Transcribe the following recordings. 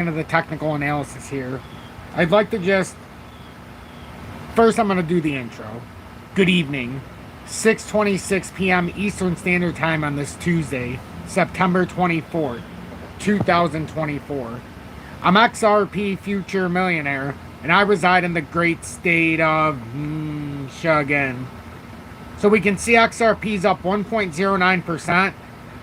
into the technical analysis here, I'd like to just, first I'm going to do the intro. Good evening, 6:26 p.m. Eastern Standard Time on this Tuesday, September 24th, 2024. I'm XRP Future Millionaire, and I reside in the great state of Michigan. So we can see XRP's up 1.09%.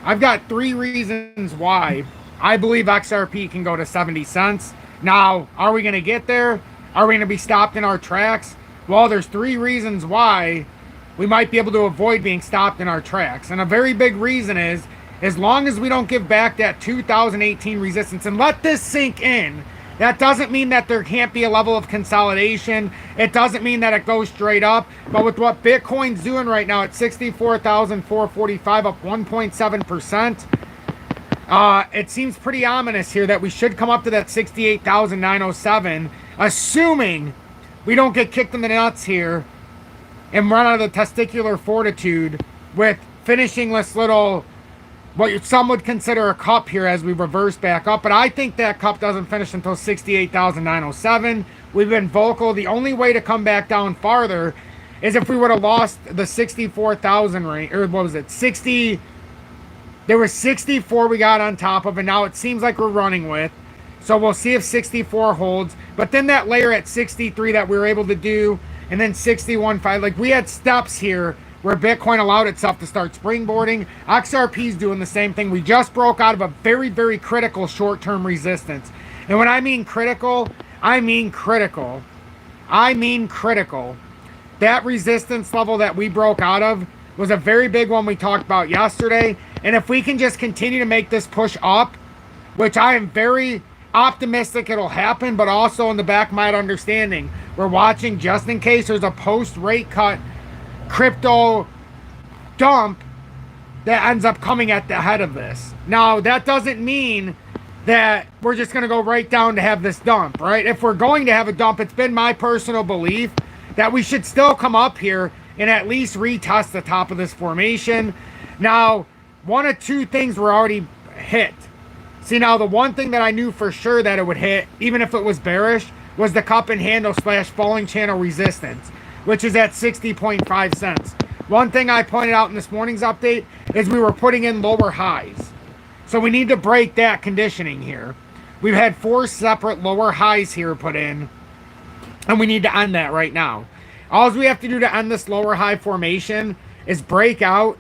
I've got 3 reasons why I believe XRP can go to 70 cents. Now, are we going to get there? Are we going to be stopped in our tracks? Well, there's 3 reasons why we might be able to avoid being stopped in our tracks. And a very big reason is, as long as we don't give back that 2018 resistance, and let this sink in, that doesn't mean that there can't be a level of consolidation. It doesn't mean that it goes straight up. But with what Bitcoin's doing right now at 64,445, up 1.7%, it seems pretty ominous here that we should come up to that 68,907, assuming we don't get kicked in the nuts here and run out of the testicular fortitude with finishing this little, what some would consider a cup here as we reverse back up. But I think that cup doesn't finish until 68,907. We've been vocal. The only way to come back down farther is if we would have lost the 64,000 range, or what was it, 60. There was 64 we got on top of, and now it seems like we're running with. So we'll see if 64 holds. But then that layer at 63 that we were able to do, and then 61.5, like we had steps here where Bitcoin allowed itself to start springboarding. XRP's doing the same thing. We just broke out of a very, very critical short-term resistance. And when I mean critical, I mean critical. I mean critical. That resistance level that we broke out of was a very big one we talked about yesterday. And if we can just continue to make this push up, which I am very optimistic it'll happen, but also in the back of my understanding, we're watching just in case there's a post-rate cut crypto dump that ends up coming at the head of this. Now, that doesn't mean that we're just going to go right down to have this dump, right? If we're going to have a dump, it's been my personal belief that we should still come up here and at least retest the top of this formation. Now, one of 2 things were already hit. See, now the one thing that I knew for sure that it would hit, even if it was bearish, was the cup and handle / falling channel resistance, which is at 60.5 cents. One thing I pointed out in this morning's update is we were putting in lower highs. So we need to break that conditioning here. We've had 4 separate lower highs here put in, and we need to end that right now. All we have to do to end this lower high formation is break out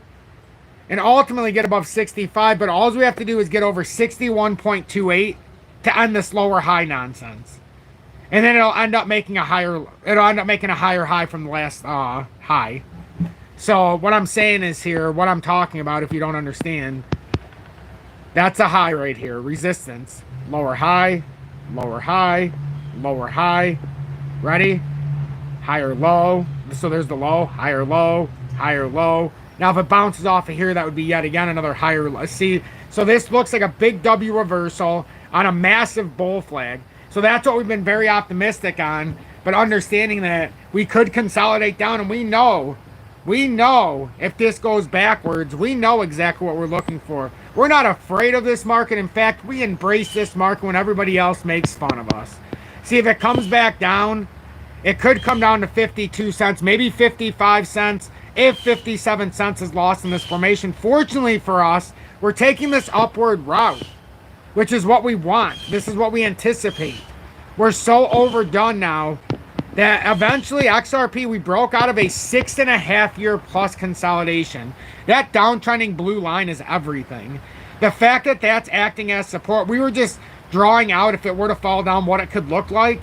and ultimately get above 65, but all we have to do is get over 61.28 to end this lower high nonsense. And then it'll end up making a higher high from the last high. So what I'm saying is here, what I'm talking about, if you don't understand, that's a high right here, resistance. Lower high, lower high, lower high. Ready? Higher low. So there's the low, higher low, higher low. Now if it bounces off of here, that would be yet again another higher low. See, so this looks like a big W reversal on a massive bull flag. So that's what we've been very optimistic on, but understanding that we could consolidate down, and we know if this goes backwards, we know exactly what we're looking for. We're not afraid of this market. In fact, we embrace this market when everybody else makes fun of us. See, if it comes back down, it could come down to 52 cents, maybe 55 cents, if 57 cents is lost in this formation. Fortunately for us, we're taking this upward route, which is what we want. This is what we anticipate. We're so overdone now that eventually XRP, we broke out of a 6.5-year plus consolidation. That downtrending blue line is everything. The fact that that's acting as support, we were just drawing out if it were to fall down what it could look like.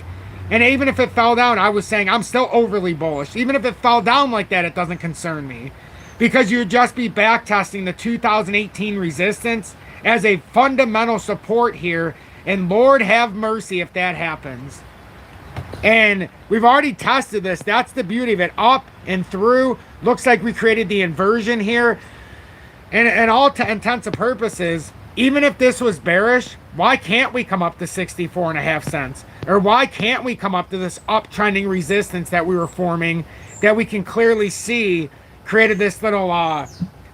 And even if it fell down, I was saying I'm still overly bullish. Even if it fell down like that, it doesn't concern me, because you'd just be back testing the 2018 resistance as a fundamental support here, and Lord have mercy if that happens. And we've already tested this. That's the beauty of it. Up and through. Looks like we created the inversion here. And all intents and purposes, even if this was bearish, why can't we come up to 64.5 cents? Or why can't we come up to this uptrending resistance that we were forming, that we can clearly see created this little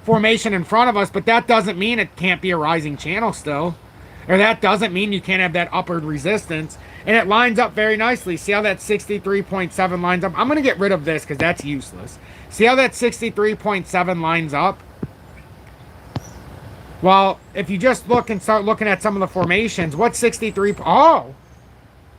formation in front of us? But that doesn't mean it can't be a rising channel still. or that doesn't mean you can't have that upward resistance. And it lines up very nicely. See how that 63.7 lines up? I'm going to get rid of this because that's useless. See how that 63.7 lines up? Well, if you just look and start looking at some of the formations, what's 63? Oh,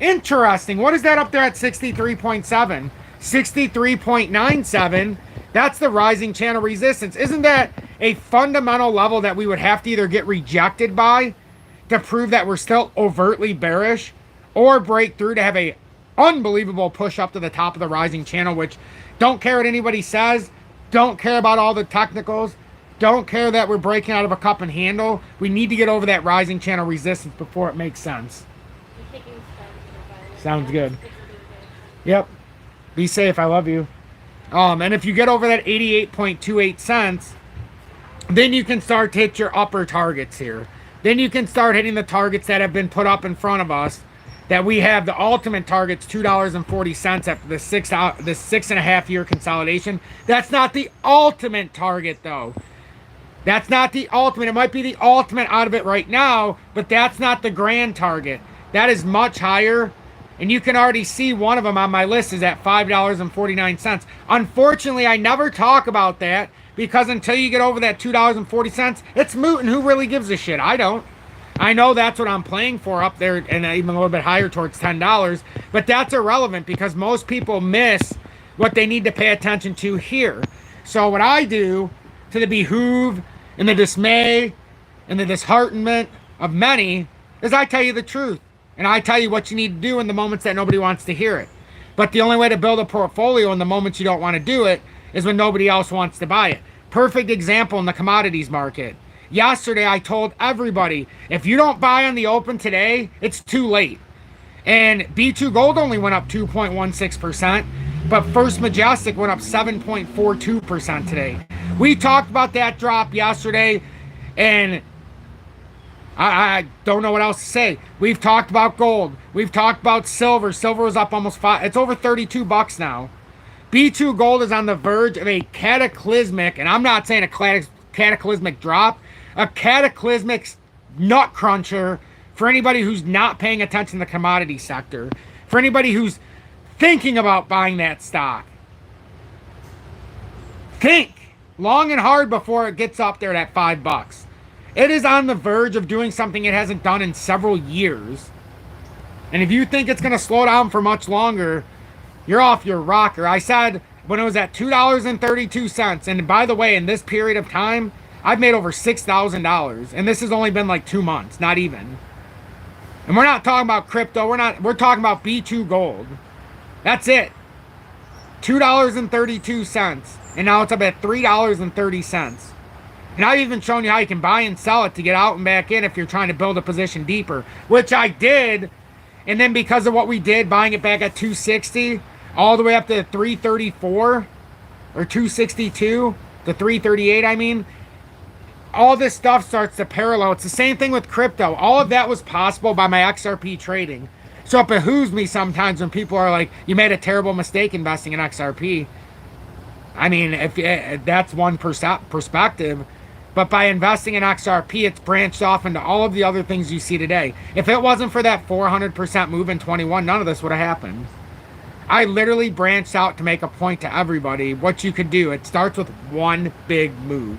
interesting. What is that up there at 63.7? 63.97. That's the rising channel resistance. Isn't that a fundamental level that we would have to either get rejected by to prove that we're still overtly bearish, or break through to have a unbelievable push up to the top of the rising channel, which don't care what anybody says, don't care about all the technicals, don't care that we're breaking out of a cup and handle. We need to get over that rising channel resistance before it makes sense. Sounds good. Yep. Be safe. I love you. And if you get over that 88.28 cents, then you can start to hit your upper targets here. Then you can start hitting the targets that have been put up in front of us. That we have the ultimate targets, $2.40 after the 6.5 year consolidation. That's not the ultimate target, though. That's not the ultimate. It might be the ultimate out of it right now, but that's not the grand target. That is much higher. And you can already see one of them on my list is at $5.49. Unfortunately, I never talk about that because until you get over that $2.40, it's moot, and who really gives a shit? I don't. I know that's what I'm playing for up there, and even a little bit higher towards $10, but that's irrelevant because most people miss what they need to pay attention to here. So what I do, to the behoove and the dismay and the disheartenment of many, is I tell you the truth. And I tell you what you need to do in the moments that nobody wants to hear it. But the only way to build a portfolio in the moments you don't want to do it is when nobody else wants to buy it. Perfect example in the commodities market. Yesterday, I told everybody, if you don't buy on the open today, it's too late. And B2 Gold only went up 2.16%, but First Majestic went up 7.42% today. We talked about that drop yesterday, and I don't know what else to say. We've talked about gold. We've talked about silver. Silver was up almost it's over $32 now. B2 Gold is on the verge of a cataclysmic, and I'm not saying a cataclysmic drop, a cataclysmic nut cruncher for anybody who's not paying attention to the commodity sector, for anybody who's thinking about buying that stock. Think long and hard before it gets up there at $5. It is on the verge of doing something it hasn't done in several years. And if you think it's going to slow down for much longer, you're off your rocker. I said when it was at $2.32, and by the way, in this period of time, I've made over $6,000, and this has only been like 2 months, not even. And we're not talking about crypto. We're talking about B2 Gold. That's it. $2.32, and now it's up at $3.30. And I've even shown you how you can buy and sell it to get out and back in if you're trying to build a position deeper, which I did. And then because of what we did, buying it back at 260 all the way up to 334 or 262 to 338, I mean, all this stuff starts to parallel. It's the same thing with crypto. All of that was possible by my XRP trading. So it behooves me sometimes when people are like, you made a terrible mistake investing in XRP. I mean, if that's one perspective. But by investing in XRP, it's branched off into all of the other things you see today. If it wasn't for that 400% move in 21, none of this would have happened. I literally branched out to make a point to everybody what you could do. It starts with one big move.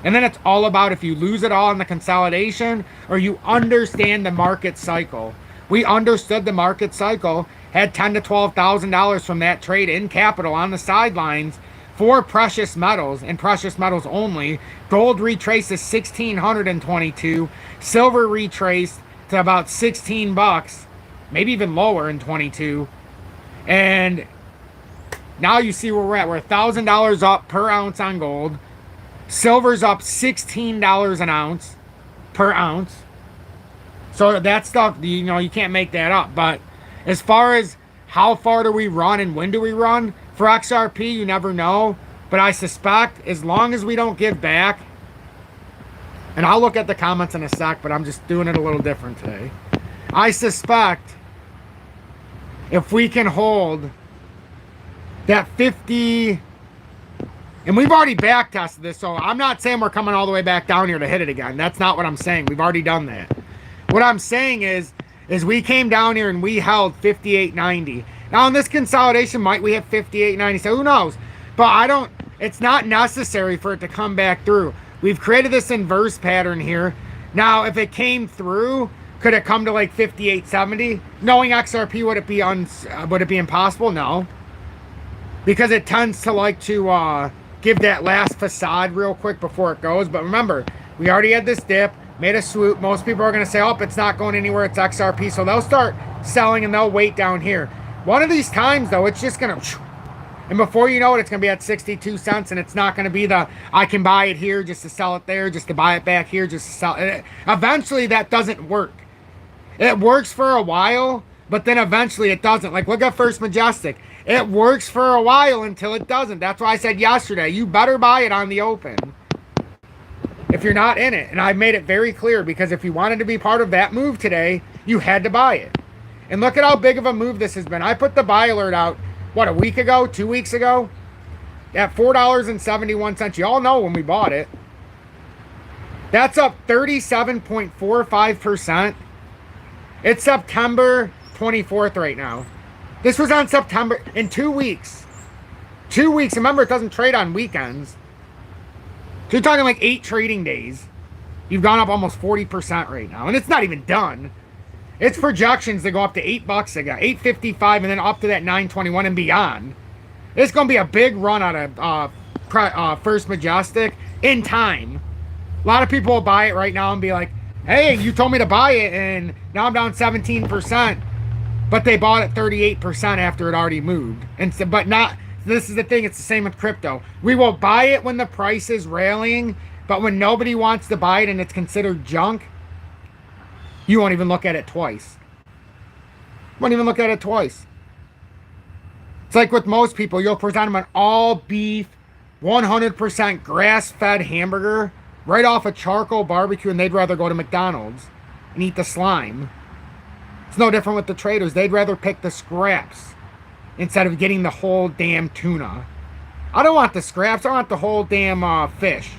And then it's all about if you lose it all in the consolidation or you understand the market cycle. We understood the market cycle, had $10,000 to $12,000 from that trade in capital on the sidelines for precious metals and precious metals only. Gold retraced to 1,622. Silver retraced to about $16, maybe even lower in 22. And now you see where we're at. We're $1,000 up per ounce on gold. Silver's up $16 an ounce per ounce. So that stuff, you know, you can't make that up. But as far as how far do we run and when do we run, for XRP, you never know. But I suspect as long as we don't give back, and I'll look at the comments in a sec, but I'm just doing it a little different today. I suspect if we can hold that 50, and we've already back tested this, so I'm not saying we're coming all the way back down here to hit it again. That's not what I'm saying. We've already done that. What I'm saying is we came down here and we held 58.90. Now in this consolidation, might we hit 58.90? So who knows? But it's not necessary for it to come back through. We've created this inverse pattern here. Now, if it came through, could it come to like 58.70? Knowing XRP, would it be impossible? No. Because it tends to like to give that last facade real quick before it goes. But remember, we already had this dip, made a swoop. Most people are going to say, oh, it's not going anywhere, it's XRP. So they'll start selling and they'll wait down here. One of these times, though, it's just going to... And before you know it, it's going to be at 62 cents, and it's not going to be the, I can buy it here just to sell it there, just to buy it back here, just to sell it. Eventually, that doesn't work. It works for a while, but then eventually it doesn't. Like, look at First Majestic. It works for a while until it doesn't. That's why I said yesterday, you better buy it on the open if you're not in it. And I made it very clear, because if you wanted to be part of that move today, you had to buy it. And look at how big of a move this has been. I put the buy alert out, what, a week ago, 2 weeks ago? At $4.71. You all know when we bought it. That's up 37.45%. It's September 24th right now. This was on September, in 2 weeks. 2 weeks. Remember, it doesn't trade on weekends. So you're talking like 8 trading days. You've gone up almost 40% right now. And it's not even done. It's projections to go up to $8 again, $8.55, and then up to that $9.21 and beyond. It's going to be a big run out of First Majestic in time. A lot of people will buy it right now and be like, hey, you told me to buy it, and now I'm down 17%. But they bought it 38% after it already moved. And so, but not, this is the thing, it's the same with crypto. We will buy it when the price is rallying, but when nobody wants to buy it and it's considered junk, you won't even look at it twice. Won't even look at it twice. It's like with most people, you'll present them an all beef, 100% grass-fed hamburger right off a charcoal barbecue, and they'd rather go to McDonald's and eat the slime. It's no different with the traders. They'd rather pick the scraps instead of getting the whole damn tuna. I don't want the scraps. I want the whole damn fish.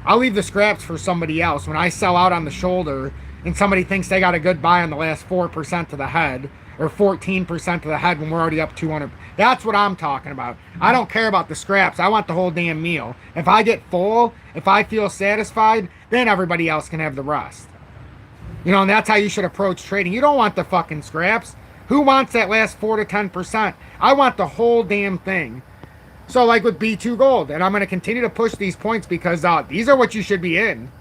I'll leave the scraps for somebody else. When I sell out on the shoulder and somebody thinks they got a good buy on the last 4% to the head, or 14% to the head when we're already up 200. That's what I'm talking about. I don't care about the scraps. I want the whole damn meal. If I get full, if I feel satisfied, then everybody else can have the rest. You know, and that's how you should approach trading. You don't want the fucking scraps. Who wants that last 4 to 10%? I want the whole damn thing. So like with B2 Gold, and I'm going to continue to push these points because these are what you should be in.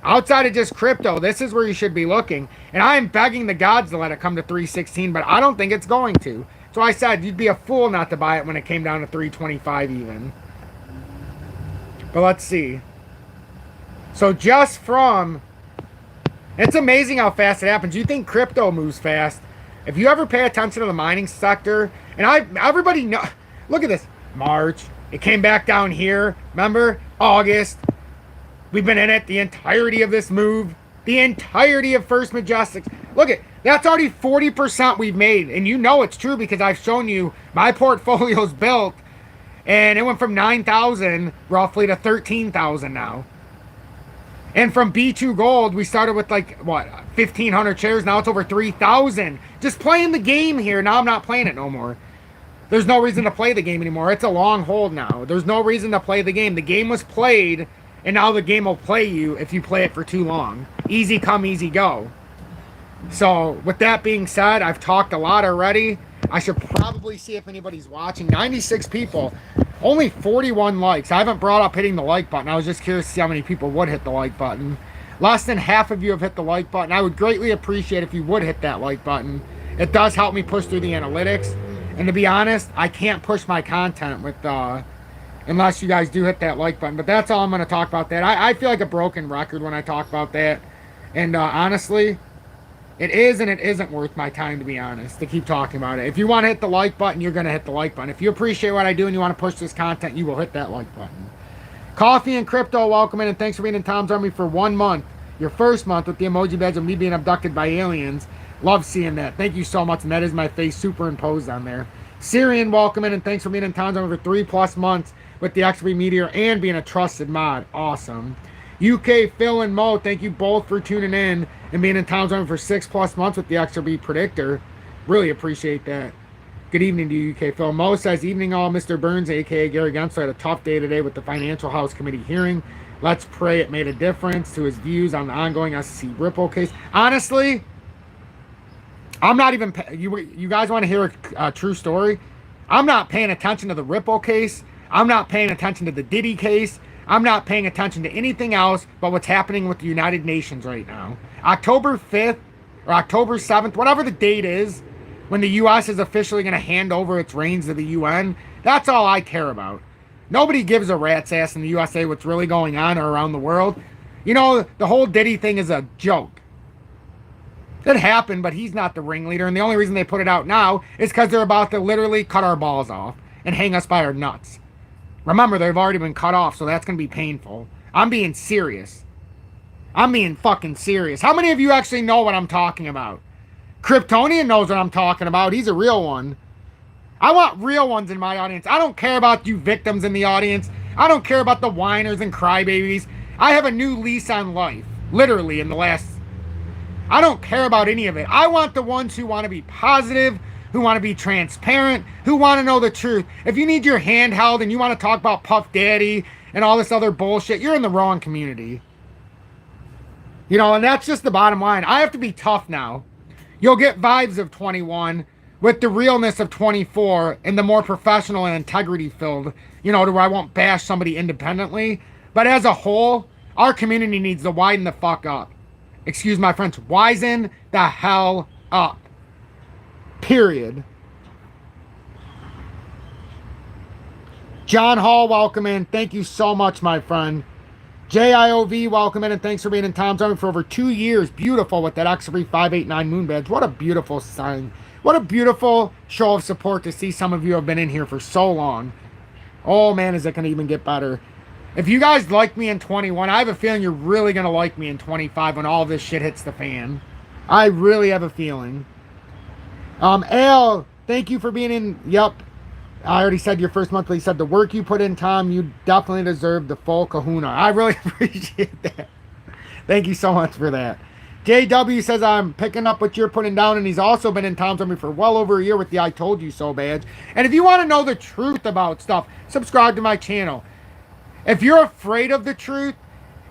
Outside of just crypto, this is where you should be looking. And I am begging the gods to let it come to 316, but I don't think it's going to. So I said you'd be a fool not to buy it when it came down to 325 even. But let's see. So just from... It's amazing how fast it happens. You think crypto moves fast. If you ever pay attention to the mining sector, and everybody know... Look at this. March. It came back down here. Remember? August. We've been in it the entirety of this move. The entirety of First Majestic. Look at, that's already 40% we've made. And you know it's true because I've shown you my portfolio's built. And it went from 9,000 roughly to 13,000 now. And from B2 Gold, we started with like, what, 1,500 shares. Now it's over 3,000. Just playing the game here. Now I'm not playing it no more. There's no reason to play the game anymore. It's a long hold now. There's no reason to play the game. The game was played. And now the game will play you if you play it for too long. Easy come, easy go. So, with that being said, I've talked a lot already. I should probably see if anybody's watching. 96 people. Only 41 likes. I haven't brought up hitting the like button. I was just curious to see how many people would hit the like button. Less than half of you have hit the like button. I would greatly appreciate if you would hit that like button. It does help me push through the analytics. And to be honest, I can't push my content with... unless you guys do hit that like button. But that's all I'm going to talk about that. I feel like a broken record when I talk about that. And honestly, it is and it isn't worth my time, to be honest, to keep talking about it. If you want to hit the like button, you're going to hit the like button. If you appreciate what I do and you want to push this content, you will hit that like button. Coffee and Crypto, welcome in, and thanks for being in Tom's Army for 1 month. Your first month with the emoji badge of me being abducted by aliens. Love seeing that. Thank you so much, and that is my face superimposed on there. Syrian, welcome in, and thanks for being in Tom's Army for 3+ months with the XRP Meteor and being a trusted mod. Awesome. UK Phil and Mo, thank you both for tuning in and being in Tom's Army for 6+ months with the XRP Predictor. Really appreciate that. Good evening to you, UK Phil. Mo says, evening all, Mr. Burns, aka Gary Gensler, had a tough day today with the Financial House Committee hearing. Let's pray it made a difference to his views on the ongoing SEC Ripple case. Honestly, I'm not even, you guys want to hear a true story? I'm not paying attention to the Ripple case. I'm not paying attention to the Diddy case. I'm not paying attention to anything else but what's happening with the United Nations right now. October 5th or October 7th, whatever the date is, when the U.S. is officially going to hand over its reins to the UN, that's all I care about. Nobody gives a rat's ass in the USA what's really going on or around the world. You know, the whole Diddy thing is a joke. It happened, but he's not the ringleader, and the only reason they put it out now is because they're about to literally cut our balls off and hang us by our nuts. Remember, they've already been cut off, so that's going to be painful. I'm being serious. I'm being fucking serious. How many of you actually know what I'm talking about? Kryptonian knows what I'm talking about. He's a real one. I want real ones in my audience. I don't care about you victims in the audience. I don't care about the whiners and crybabies. I have a new lease on life, literally, in the last... I don't care about any of it. I want the ones who want to be positive, who want to be transparent, who want to know the truth. If you need your hand held and you want to talk about Puff Daddy and all this other bullshit, you're in the wrong community. You know, and that's just the bottom line. I have to be tough now. You'll get vibes of 21 with the realness of 24 and the more professional and integrity filled, you know, to where I won't bash somebody independently. But as a whole, our community needs to widen the fuck up. Excuse my French, wisen the hell up. Period. John Hall, welcome in. Thank you so much, my friend. JIOV, welcome in, and thanks for being in Tom's Army for over 2 years. Beautiful with that XRP 589 moon badge. What a beautiful sign. What a beautiful show of support to see some of you have been in here for so long. Oh, man, is it going to even get better. If you guys like me in 21, I have a feeling you're really going to like me in 25 when all this shit hits the fan. I really have a feeling. Al, thank you for being in. Yep. I already said your first month, but he said the work you put in, Tom, you definitely deserve the full kahuna. I really appreciate that. Thank you so much for that. JW says I'm picking up what you're putting down, and he's also been in Tom's Army for well over a year with the I Told You So badge. And if you want to know the truth about stuff, subscribe to my channel. If you're afraid of the truth,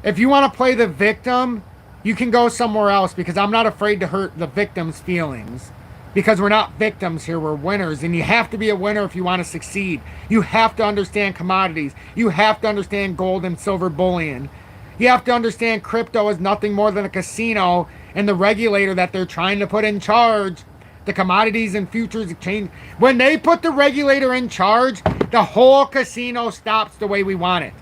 if you want to play the victim, you can go somewhere else, because I'm not afraid to hurt the victim's feelings. Because we're not victims here, we're winners. And you have to be a winner if you want to succeed. You have to understand commodities. You have to understand gold and silver bullion. You have to understand crypto is nothing more than a casino, and the regulator that they're trying to put in charge, the Commodities and Futures Exchange, when they put the regulator in charge, the whole casino stops the way we want it.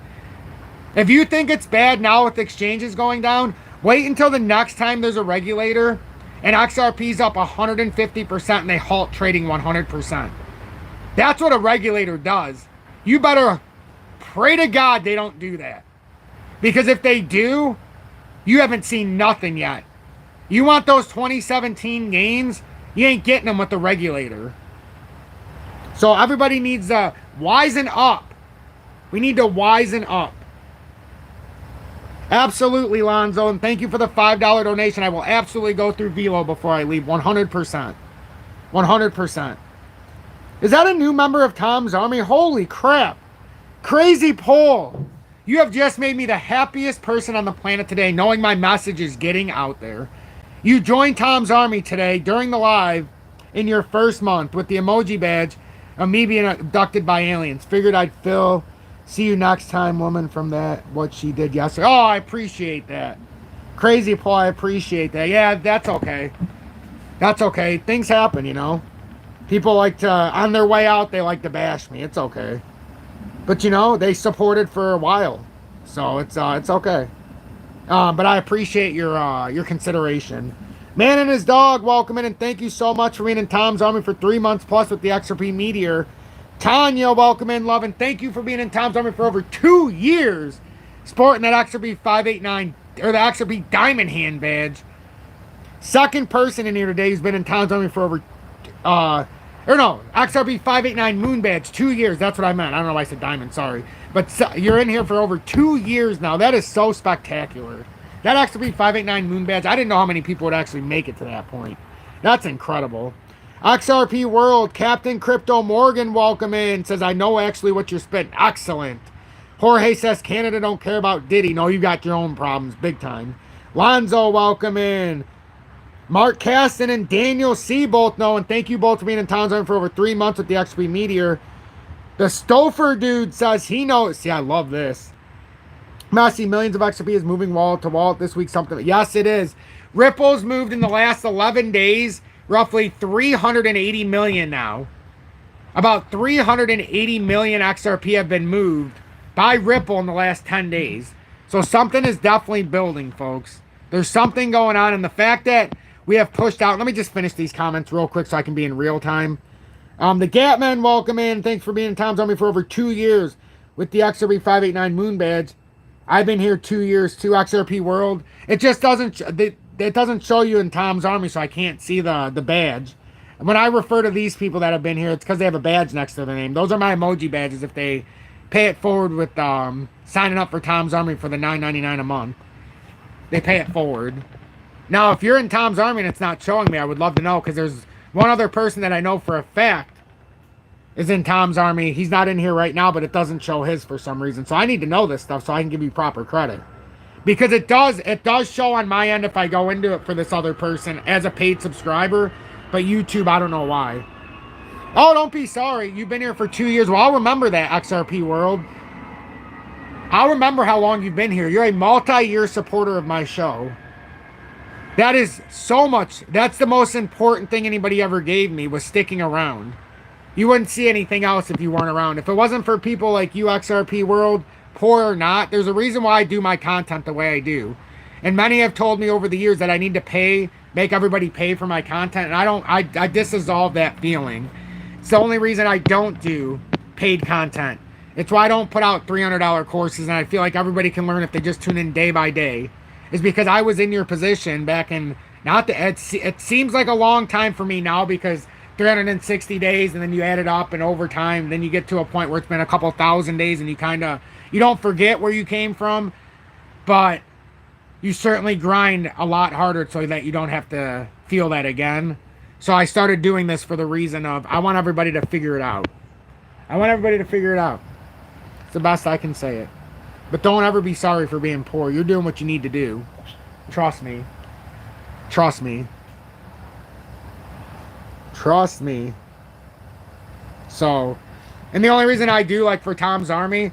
If you think it's bad now with exchanges going down, wait until the next time there's a regulator and XRP's up 150% and they halt trading 100%. That's what a regulator does. You better pray to God they don't do that. Because if they do, you haven't seen nothing yet. You want those 2017 gains, you ain't getting them with the regulator. So everybody needs to wisen up. We need to wisen up. Absolutely, Lonzo, and thank you for the $5 donation. I will absolutely go through Velo before I leave, 100%. 100%. Is that a new member of Tom's Army? Holy crap. Crazy poll. You have just made me the happiest person on the planet today, knowing my message is getting out there. You joined Tom's Army today during the live in your first month with the emoji badge of me being abducted by aliens. Figured I'd see you next time, woman, from that, what she did yesterday. Oh, I appreciate that. Crazy Paul, I appreciate that. Yeah, that's okay. That's okay. Things happen, you know. People like to, on their way out, they like to bash me. It's okay. But, you know, they supported for a while. So it's okay. But I appreciate your consideration. Man and his dog, welcome in, and thank you so much for being in Tom's Army for 3 months plus with the XRP Meteor. Tanya, welcome in, love, and thank you for being in Tom's Army for over 2 years, sporting that XRP 589, or the XRP Diamond Hand badge. Second person in here today who's been in Tom's Army for over, XRP 589 Moon badge, 2 years, that's what I meant. I don't know why I said diamond, sorry. But so, you're in here for over 2 years now. That is so spectacular. That XRP 589 Moon Badge, I didn't know how many people would actually make it to that point. That's incredible. XRP World, Captain Crypto Morgan, welcome in. Says, I know actually what you're spitting. Excellent. Jorge says, Canada don't care about Diddy. No, you got your own problems, big time. Lonzo, welcome in. Mark Caston and Daniel C. both know, and thank you both for being in Towns for over 3 months with the XP Meteor. The Stouffer dude says he knows. See, I love this. Massey, millions of XRP is moving wallet to wallet this week. Something. Yes, it is. Ripple's moved in the last 11 days, roughly 380 million now. About 380 million XRP have been moved by Ripple in the last 10 days. So something is definitely building, folks. There's something going on, and the fact that we have pushed out. Let me just finish these comments real quick so I can be in real time. The Gatman, welcome in. Thanks for being in Tom's Army for over 2 years with the XRP 589 Moon Badge. I've been here 2 years too. XRP World. It just doesn't. It doesn't show you in Tom's Army, so I can't see the badge. And when I refer to these people that have been here, it's because they have a badge next to their name. Those are my emoji badges. If they pay it forward with signing up for Tom's Army for the $9.99 a month, they pay it forward. Now, if you're in Tom's Army and it's not showing me, I would love to know, because there's one other person that I know for a fact is in Tom's Army. He's not in here right now, but it doesn't show his for some reason. So I need to know this stuff so I can give you proper credit. Because it does show on my end if I go into it for this other person as a paid subscriber. But YouTube, I don't know why. Oh, don't be sorry. You've been here for 2 years. Well, I'll remember that, XRP World. I'll remember how long you've been here. You're a multi-year supporter of my show. That is so much. That's the most important thing anybody ever gave me, was sticking around. You wouldn't see anything else if you weren't around. If it wasn't for people like you, XRP World, poor or not, there's a reason why I do my content the way I do. And many have told me over the years that I need to make everybody pay for my content. And I dissolve that feeling. It's the only reason I don't do paid content. It's why I don't put out $300 courses, and I feel like everybody can learn if they just tune in day by day. Is because I was in your position back in, it seems like a long time for me now, because 360 days, and then you add it up, and over time, then you get to a point where it's been a couple thousand days, and you don't forget where you came from, but you certainly grind a lot harder so that you don't have to feel that again. So I started doing this for the reason of, I want everybody to figure it out. I want everybody to figure it out. It's the best I can say it. But don't ever be sorry for being poor. You're doing what you need to do. Trust me. Trust me. Trust me. So, and the only reason I do, like, for Tom's Army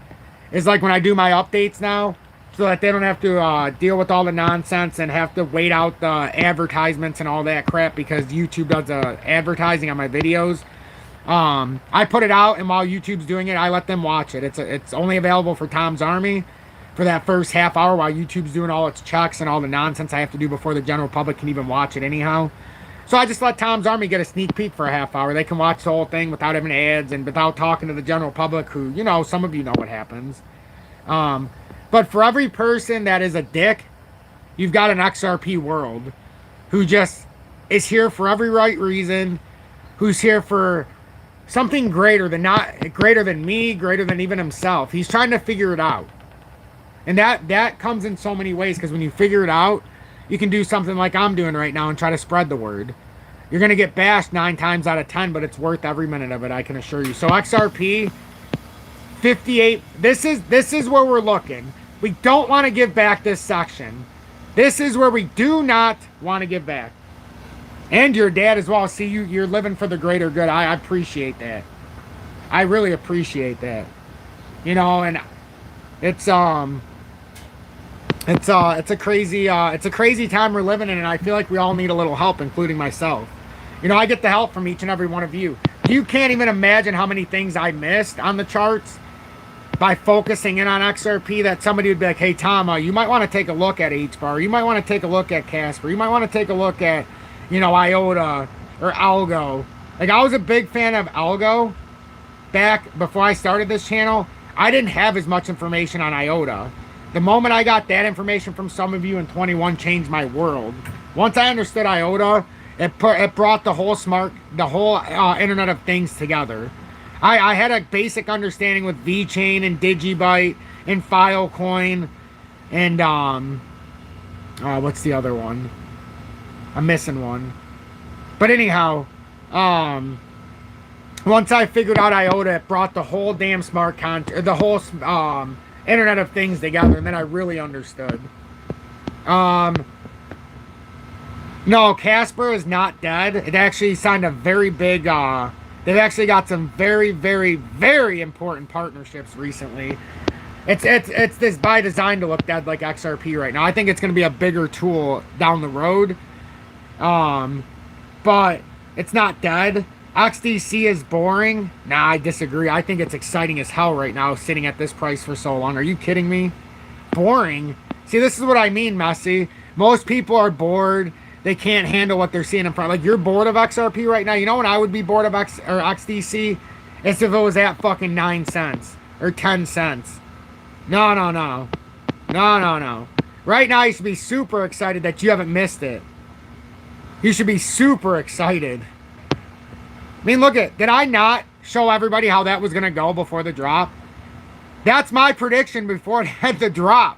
is, like, when I do my updates now, so that they don't have to deal with all the nonsense and have to wait out the advertisements and all that crap, because YouTube does advertising on my videos. I put it out, and while YouTube's doing it, I let them watch it. It's only available for Tom's Army for that first half hour while YouTube's doing all its checks and all the nonsense I have to do before the general public can even watch it anyhow. So I just let Tom's Army get a sneak peek for a half hour. They can watch the whole thing without having ads and without talking to the general public, who, you know, some of you know what happens. But for every person that is a dick, you've got an XRP World who just is here for every right reason, who's here for something greater than me, greater than even himself. He's trying to figure it out. And that comes in so many ways, because when you figure it out, you can do something like I'm doing right now and try to spread the word. You're going to get bashed 9 times out of 10, but it's worth every minute of it, I can assure you. So XRP 58, this is where we're looking. We don't want to give back this section. This is where we do not want to give back. And your dad as well. See, you're living for the greater good. I appreciate that. I really appreciate that. You know, and it's a crazy time we're living in, and I feel like we all need a little help, including myself. You know, I get the help from each and every one of you. You can't even imagine how many things I missed on the charts by focusing in on XRP, that somebody would be like, hey, Tom, you might want to take a look at HBAR. You might want to take a look at Casper. You might want to take a look at, you know, IOTA or Algo. Like, I was a big fan of Algo back before I started this channel. I didn't have as much information on IOTA. The moment I got that information from some of you in 21 changed my world. Once I understood IOTA, it brought the whole Internet of Things together. I had a basic understanding with VeChain and Digibyte and Filecoin and what's the other one? I'm missing one. But anyhow, once I figured out IOTA, it brought the whole damn smart contract, the whole Internet of Things together, and then I really understood. No, Casper is not dead. It actually signed a very big, they've actually got some very, very, very important partnerships recently. It's this by design to look dead like XRP right now. I think it's going to be a bigger tool down the road. But it's not dead. XDC is boring. Nah, I disagree. I think it's exciting as hell right now, sitting at this price for so long. Are you kidding me? Boring? See, this is what I mean, Messi. Most people are bored. They can't handle what they're seeing in front. Like, you're bored of XRP right now. You know when I would be bored of XDC? It's if it was at fucking 9 cents or 10 cents. No, no, no. No, no, no. Right now, you should be super excited that you haven't missed it. You should be super excited. I mean, look at, did I not show everybody how that was going to go before the drop? That's my prediction before it had the drop.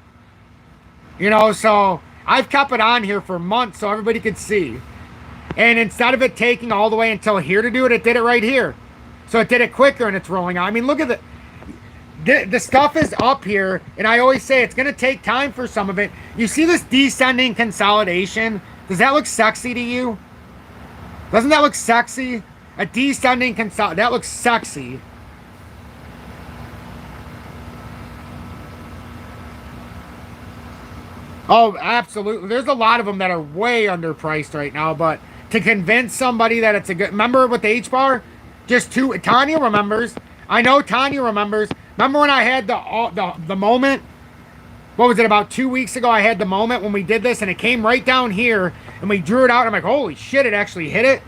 You know, so I've kept it on here for months so everybody could see. And instead of it taking all the way until here to do it, it did it right here. So it did it quicker and it's rolling out. I mean, look at the stuff is up here, and I always say it's going to take time for some of it. You see this descending consolidation? Does that look sexy to you? Doesn't that look sexy? A descending consolidation. That looks sexy. Oh, absolutely. There's a lot of them that are way underpriced right now, but to convince somebody that it's a good... Remember with the H-bar? Just two... Tanya remembers. I know Tanya remembers. Remember when I had the moment? What was it, about 2 weeks ago? I had the moment when we did this, and it came right down here, and we drew it out, and I'm like, holy shit, it actually hit it.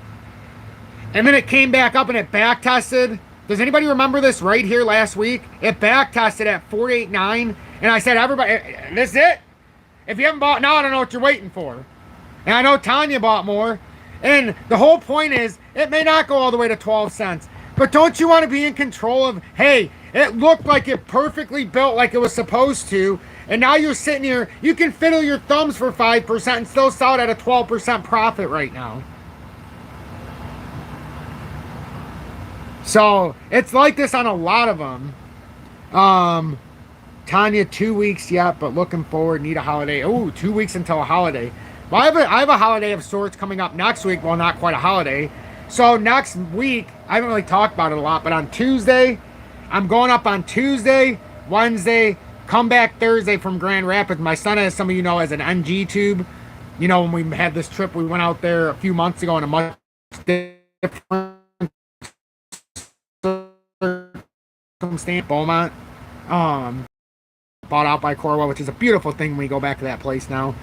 And then it came back up, and it back tested. Does anybody remember this right here last week? It back tested at 489, and I said, everybody, this is it. If you haven't bought now, I don't know what you're waiting for. And I know Tanya bought more. And the whole point is, it may not go all the way to 12 cents. But don't you want to be in control of, hey, it looked like it perfectly built like it was supposed to, and now you're sitting here, you can fiddle your thumbs for 5% and still sell it at a 12% profit right now. So, it's like this on a lot of them. Tanya, 2 weeks yet, but looking forward, need a holiday. Oh, 2 weeks until a holiday. Well, I have a holiday of sorts coming up next week. Well, not quite a holiday. So next week, I haven't really talked about it a lot, but on Tuesday, I'm going up on Tuesday, Wednesday, come back Thursday from Grand Rapids. My son, as some of you know, has an NG tube. You know, when we had this trip, we went out there a few months ago in a much different circumstance. Beaumont. Bought out by Corwell, which is a beautiful thing when we go back to that place now.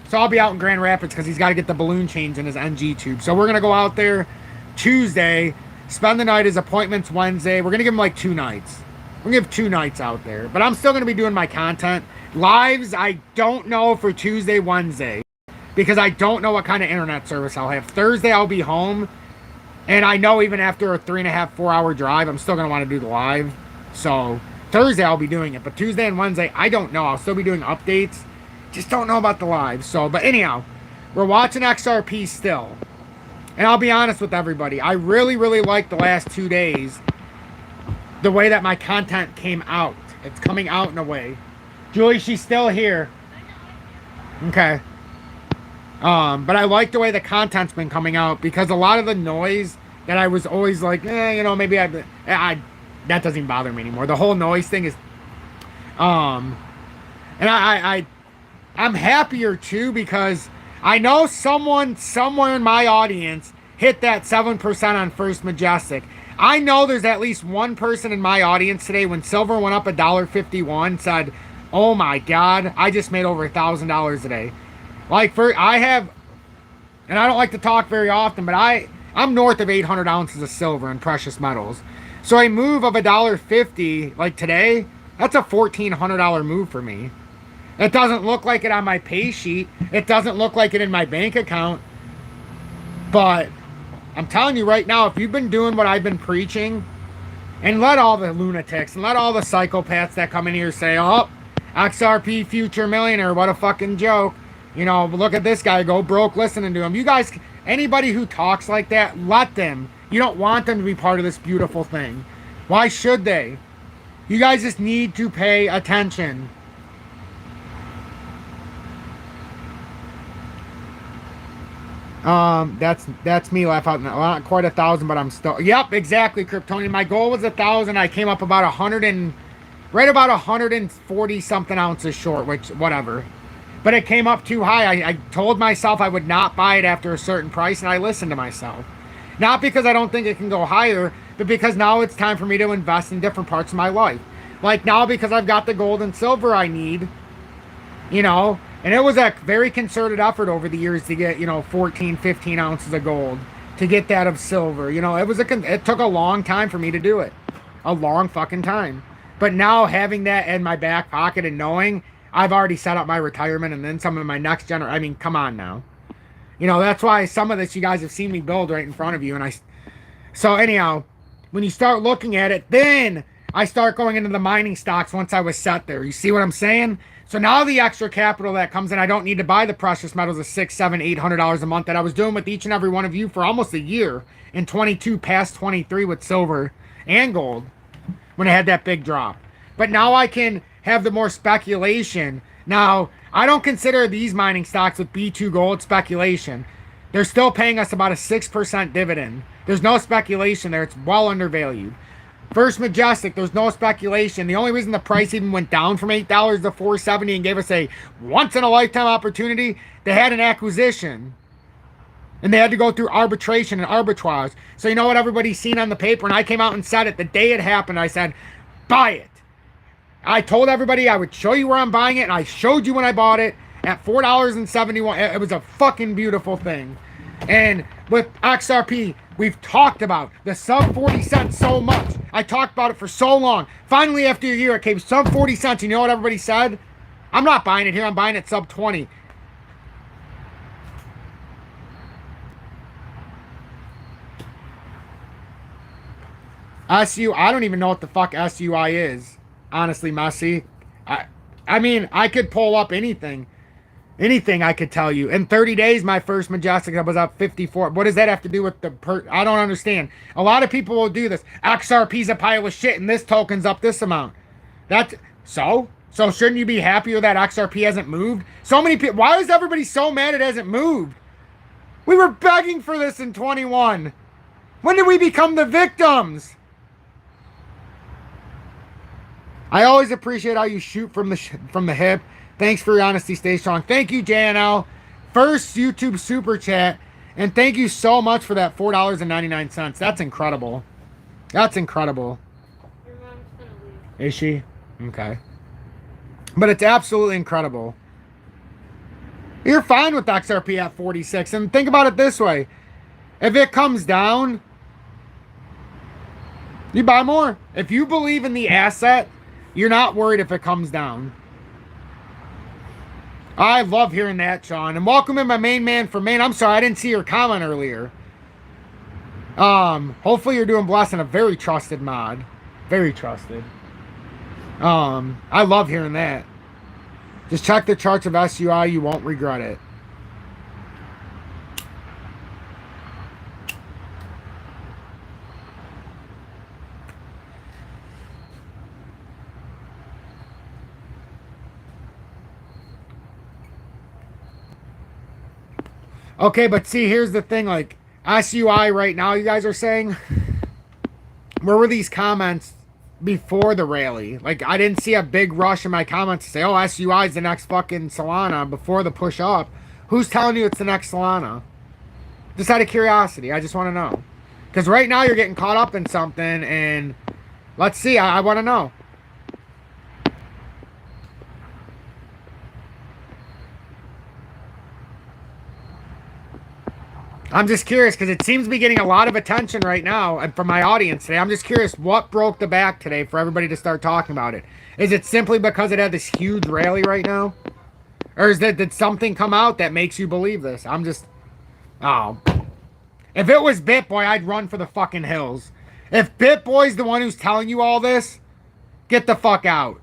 So I'll be out in Grand Rapids because he's got to get the balloon change in his NG tube. So we're going to go out there Tuesday, spend the night. His appointment's Wednesday. We're going to give him like 2 nights. We're going to give 2 nights out there. But I'm still going to be doing my content. Lives, I don't know for Tuesday, Wednesday. Because I don't know what kind of internet service I'll have. Thursday, I'll be home. And I know even after a 3.5, 4 hour drive, I'm still going to want to do the live. So Thursday, I'll be doing it. But Tuesday and Wednesday, I don't know. I'll still be doing updates. Just don't know about the live. So, but anyhow, we're watching XRP still. And I'll be honest with everybody. I really, really like the last 2 days. The way that my content came out. It's coming out in a way. Julie, she's still here. Okay. But I like the way the content's been coming out. Because a lot of the noise that I was always like, you know, maybe that doesn't even bother me anymore. The whole noise thing is... And I'm happier too because I know someone somewhere in my audience hit that 7% on First Majestic. I know there's at least one person in my audience today when silver went up $1.51 said, oh my God, I just made over $1,000 today. Like I have, and I don't like to talk very often, but I'm north of 800 ounces of silver in precious metals. So a move of $1.50 like today, that's a $1,400 move for me. It doesn't look like it on my pay sheet. It doesn't look like it in my bank account. But I'm telling you right now, if you've been doing what I've been preaching, And let all the lunatics and let all the psychopaths that come in here say, oh, XRP future millionaire, what a fucking joke. You know, look at this guy go broke listening to him. You guys, anybody who talks like that, let them. You don't want them to be part of this beautiful thing. Why should they? You guys just need to pay attention. That's me laugh out. Not quite 1,000, but I'm still. Yep, exactly, Kryptonian. My goal was 1,000. I came up about 100 and right about 140 something ounces short, which whatever. But it came up too high. I told myself I would not buy it after a certain price, and I listened to myself. Not because I don't think it can go higher, but because now it's time for me to invest in different parts of my life. Like now, because I've got the gold and silver I need, you know. And it was a very concerted effort over the years to get, you know, 14, 15 ounces of gold, to get that of silver. You know, it took a long time for me to do it. A long fucking time. But now having that in my back pocket and knowing I've already set up my retirement and then some of my next generation, I mean, come on now. You know, that's why some of this you guys have seen me build right in front of you. So anyhow, when you start looking at it, then I start going into the mining stocks once I was set there. You see what I'm saying? So now the extra capital that comes in, I don't need to buy the precious metals of $600, $700, $800 a month that I was doing with each and every one of you for almost a year in 22 past 23 with silver and gold when I had that big drop. But now I can have the more speculation. Now, I don't consider these mining stocks with B2 Gold speculation. They're still paying us about a 6% dividend. There's no speculation there. It's well undervalued. First Majestic, there's no speculation. The only reason the price even went down from $8 to $4.70 and gave us a once-in-a-lifetime opportunity, they had an acquisition. And they had to go through arbitration and arbitrage. So you know what everybody's seen on the paper? And I came out and said it the day it happened. I said, buy it. I told everybody I would show you where I'm buying it, and I showed you when I bought it at $4.71. It was a fucking beautiful thing. And with XRP, we've talked about the sub 40 cents so much. I talked about it for so long. Finally, after a year, it came sub 40 cents. You know what everybody said? I'm not buying it here. I'm buying it sub 20. SU, I don't even know what the fuck SUI is. Honestly, Messi. I mean, I could pull up anything. Anything I could tell you. In 30 days, my first Majestic was up 54. What does that have to do with the I don't understand. A lot of people will do this. XRP's a pile of shit and this token's up this amount. So shouldn't you be happier that XRP hasn't moved? So many people. Why is everybody so mad it hasn't moved? We were begging for this in 21. When did we become the victims? I always appreciate how you shoot from the hip. Thanks for your honesty. Stay strong. Thank you, JNL. First YouTube super chat. And thank you so much for that $4.99. That's incredible. That's incredible. Your mom's gonna leave. Is she? Okay. But it's absolutely incredible. You're fine with XRP at 46. And think about it this way. If it comes down, you buy more. If you believe in the asset, you're not worried if it comes down. I love hearing that, Sean. And welcome in my main man from Maine. I'm sorry, I didn't see your comment earlier. Hopefully you're doing blessed in a very trusted mod. Very trusted. I love hearing that. Just check the charts of SUI. You won't regret it. Okay, but see, here's the thing, like, SUI right now, you guys are saying, where were these comments before the rally? Like, I didn't see a big rush in my comments to say, oh, SUI is the next fucking Solana before the push up. Who's telling you it's the next Solana? Just out of curiosity, I just want to know. Because right now you're getting caught up in something, and let's see, I want to know. I'm just curious because it seems to be getting a lot of attention right now from my audience today. I'm just curious what broke the back today for everybody to start talking about it. Is it simply because it had this huge rally right now? Or did something come out that makes you believe this? I'm just... Oh. If it was BitBoy, I'd run for the fucking hills. If BitBoy's the one who's telling you all this, get the fuck out.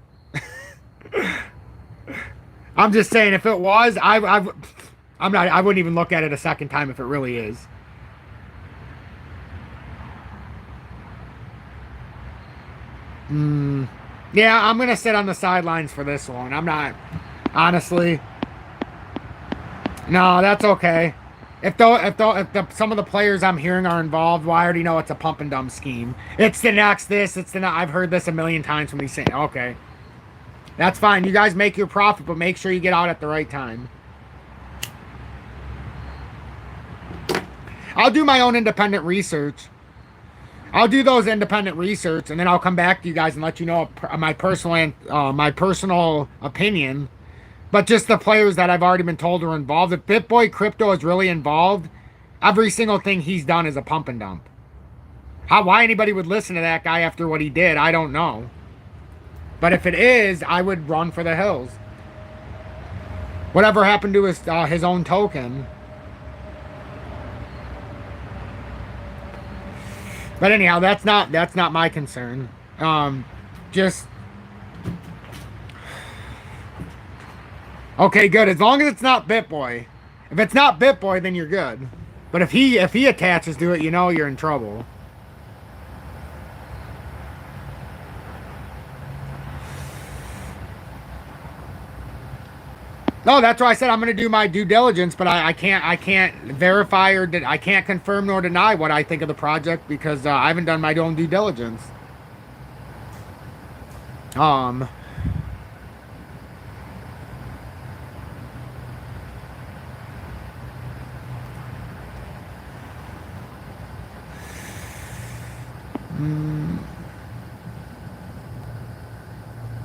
I'm just saying, if it was, I wouldn't even look at it a second time if it really is. Yeah, I'm gonna sit on the sidelines for this one. I'm not, honestly. No, that's okay. If some of the players I'm hearing are involved, well, I already know it's a pump and dump scheme. It's the next this, it's the next. I've heard this a million times from these saying, okay. That's fine. You guys make your profit, but make sure you get out at the right time. I'll do my own independent research. I'll do those independent research, and then I'll come back to you guys and let you know my personal opinion. But just the players that I've already been told are involved. If BitBoy Crypto is really involved, every single thing he's done is a pump and dump. Why anybody would listen to that guy after what he did, I don't know. But if it is, I would run for the hills. Whatever happened to his own token? But anyhow, that's not my concern. Just okay, good. As long as it's not BitBoy. If it's not BitBoy, then you're good. But if he attaches to it, you know you're in trouble. No, that's why I said I'm going to do my due diligence, but I can't verify or I can't confirm nor deny what I think of the project because I haven't done my own due diligence.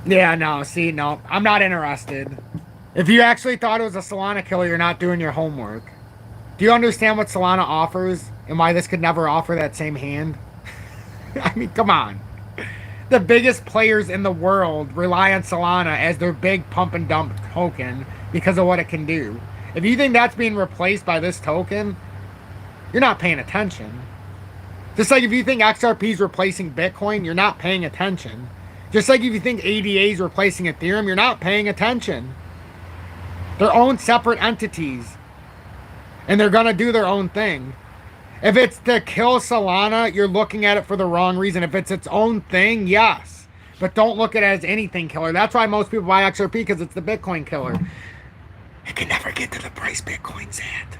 Yeah, no, see, no, I'm not interested. If you actually thought it was a Solana killer, you're not doing your homework. Do you understand what Solana offers and why this could never offer that same hand? I mean, come on. The biggest players in the world rely on Solana as their big pump and dump token because of what it can do. If you think that's being replaced by this token, you're not paying attention. Just like if you think XRP is replacing Bitcoin, you're not paying attention. Just like if you think ADA is replacing Ethereum, you're not paying attention. They're own separate entities. And they're going to do their own thing. If it's to kill Solana, you're looking at it for the wrong reason. If it's its own thing, yes. But don't look at it as anything killer. That's why most people buy XRP, because it's the Bitcoin killer. It can never get to the price Bitcoin's at.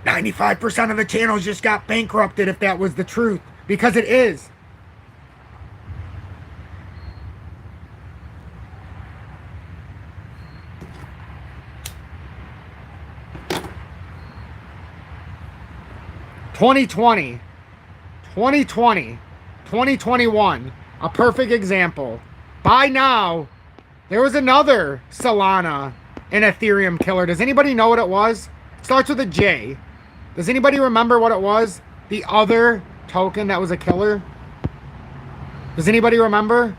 95% of the channels just got bankrupted if that was the truth. Because it is. (2020) 2021, a perfect example. By now, there was another Solana and Ethereum killer. Does anybody know what it was? It starts with a J. Does anybody remember what it was? The other token that was a killer? Does anybody remember?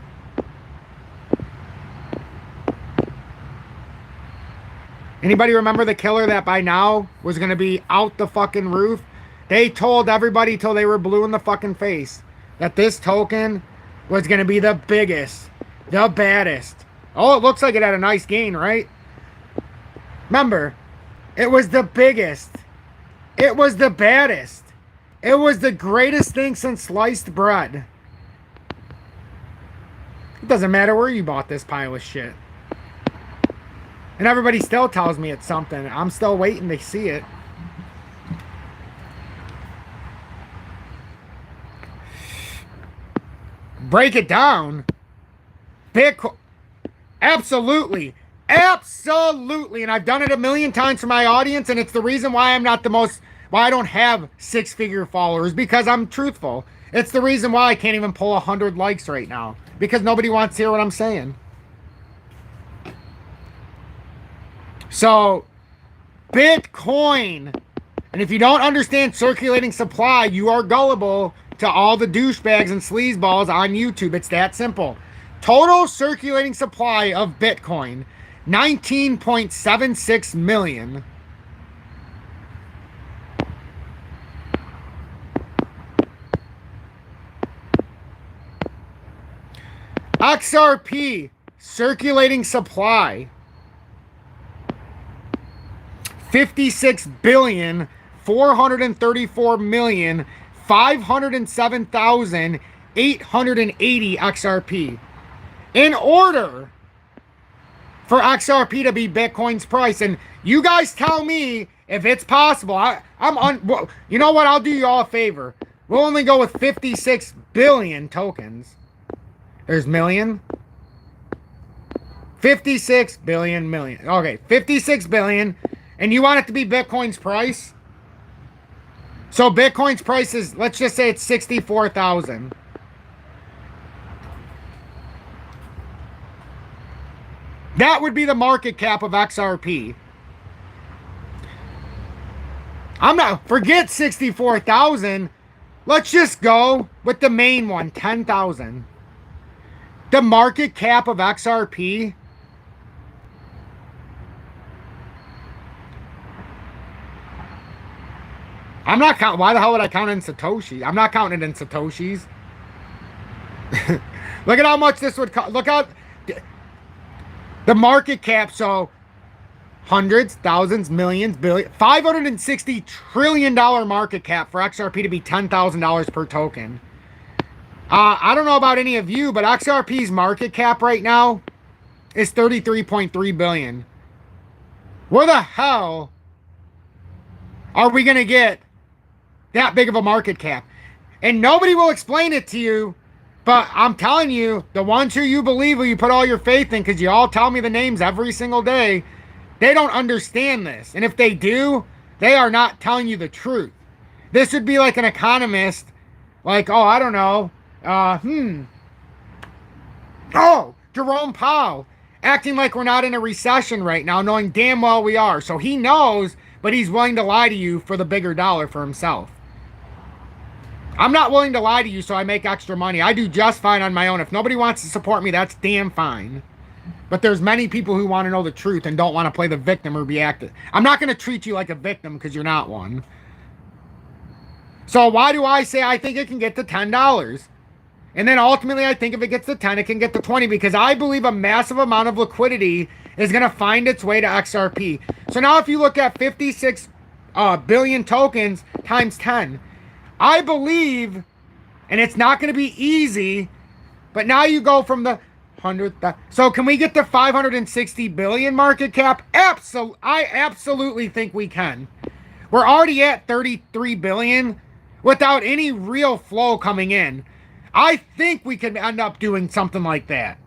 Anybody remember the killer that by now was going to be out the fucking roof? They told everybody till they were blue in the fucking face that this token was going to be the biggest, the baddest. Oh, it looks like it had a nice gain, right? Remember, it was the biggest. It was the baddest. It was the greatest thing since sliced bread. It doesn't matter where you bought this pile of shit. And everybody still tells me it's something. I'm still waiting to see it. Break it down. Bitcoin. Absolutely. Absolutely. And I've done it a million times for my audience, and it's the reason why I'm not the most, why I don't have six-figure followers, because I'm truthful. It's the reason why I can't even pull 100 likes right now, because nobody wants to hear what I'm saying. So, Bitcoin. And if you don't understand circulating supply, you are gullible to all the douchebags and sleazeballs on YouTube. It's that simple. Total circulating supply of Bitcoin, 19.76 million. XRP circulating supply 56,434,507,880 XRP. In order for XRP to be Bitcoin's price, and you guys tell me if it's possible. You know what? I'll do you all a favor. We'll only go with 56 billion tokens. There's million. 56 billion million. Okay, 56 billion. And you want it to be Bitcoin's price? So Bitcoin's price is, let's just say it's 64,000. That would be the market cap of XRP. Forget 64,000. Let's just go with the main one, 10,000. The market cap of XRP. I'm not counting. Why the hell would I count in Satoshi? I'm not counting it in Satoshis. Look at how much this would cost. Look at the market cap. So hundreds, thousands, millions, billion, $560 trillion market cap for XRP to be $10,000 per token. I don't know about any of you, but XRP's market cap right now is 33.3 billion. Where the hell are we going to get that big of a market cap? And nobody will explain it to you, but I'm telling you, the ones who you believe, who you put all your faith in, because you all tell me the names every single day, they don't understand this. And if they do, they are not telling you the truth. This would be like an economist, like, oh, I don't know, Jerome Powell, acting like we're not in a recession right now, knowing damn well we are. So he knows, but he's willing to lie to you for the bigger dollar for himself. I'm not willing to lie to you, so I make extra money. I do just fine on my own. If nobody wants to support me, that's damn fine. But there's many people who want to know the truth and don't want to play the victim or be active. I'm not going to treat you like a victim because you're not one. So why do I say I think it can get to $10? And then ultimately I think if it gets to 10, it can get to 20, because I believe a massive amount of liquidity is going to find its way to XRP. So now if you look at 56 billion tokens times 10, I believe, and it's not going to be easy, but now you go from the 100. So can we get to 560 billion market cap? I absolutely think we can. We're already at 33 billion without any real flow coming in. I think we can end up doing something like that.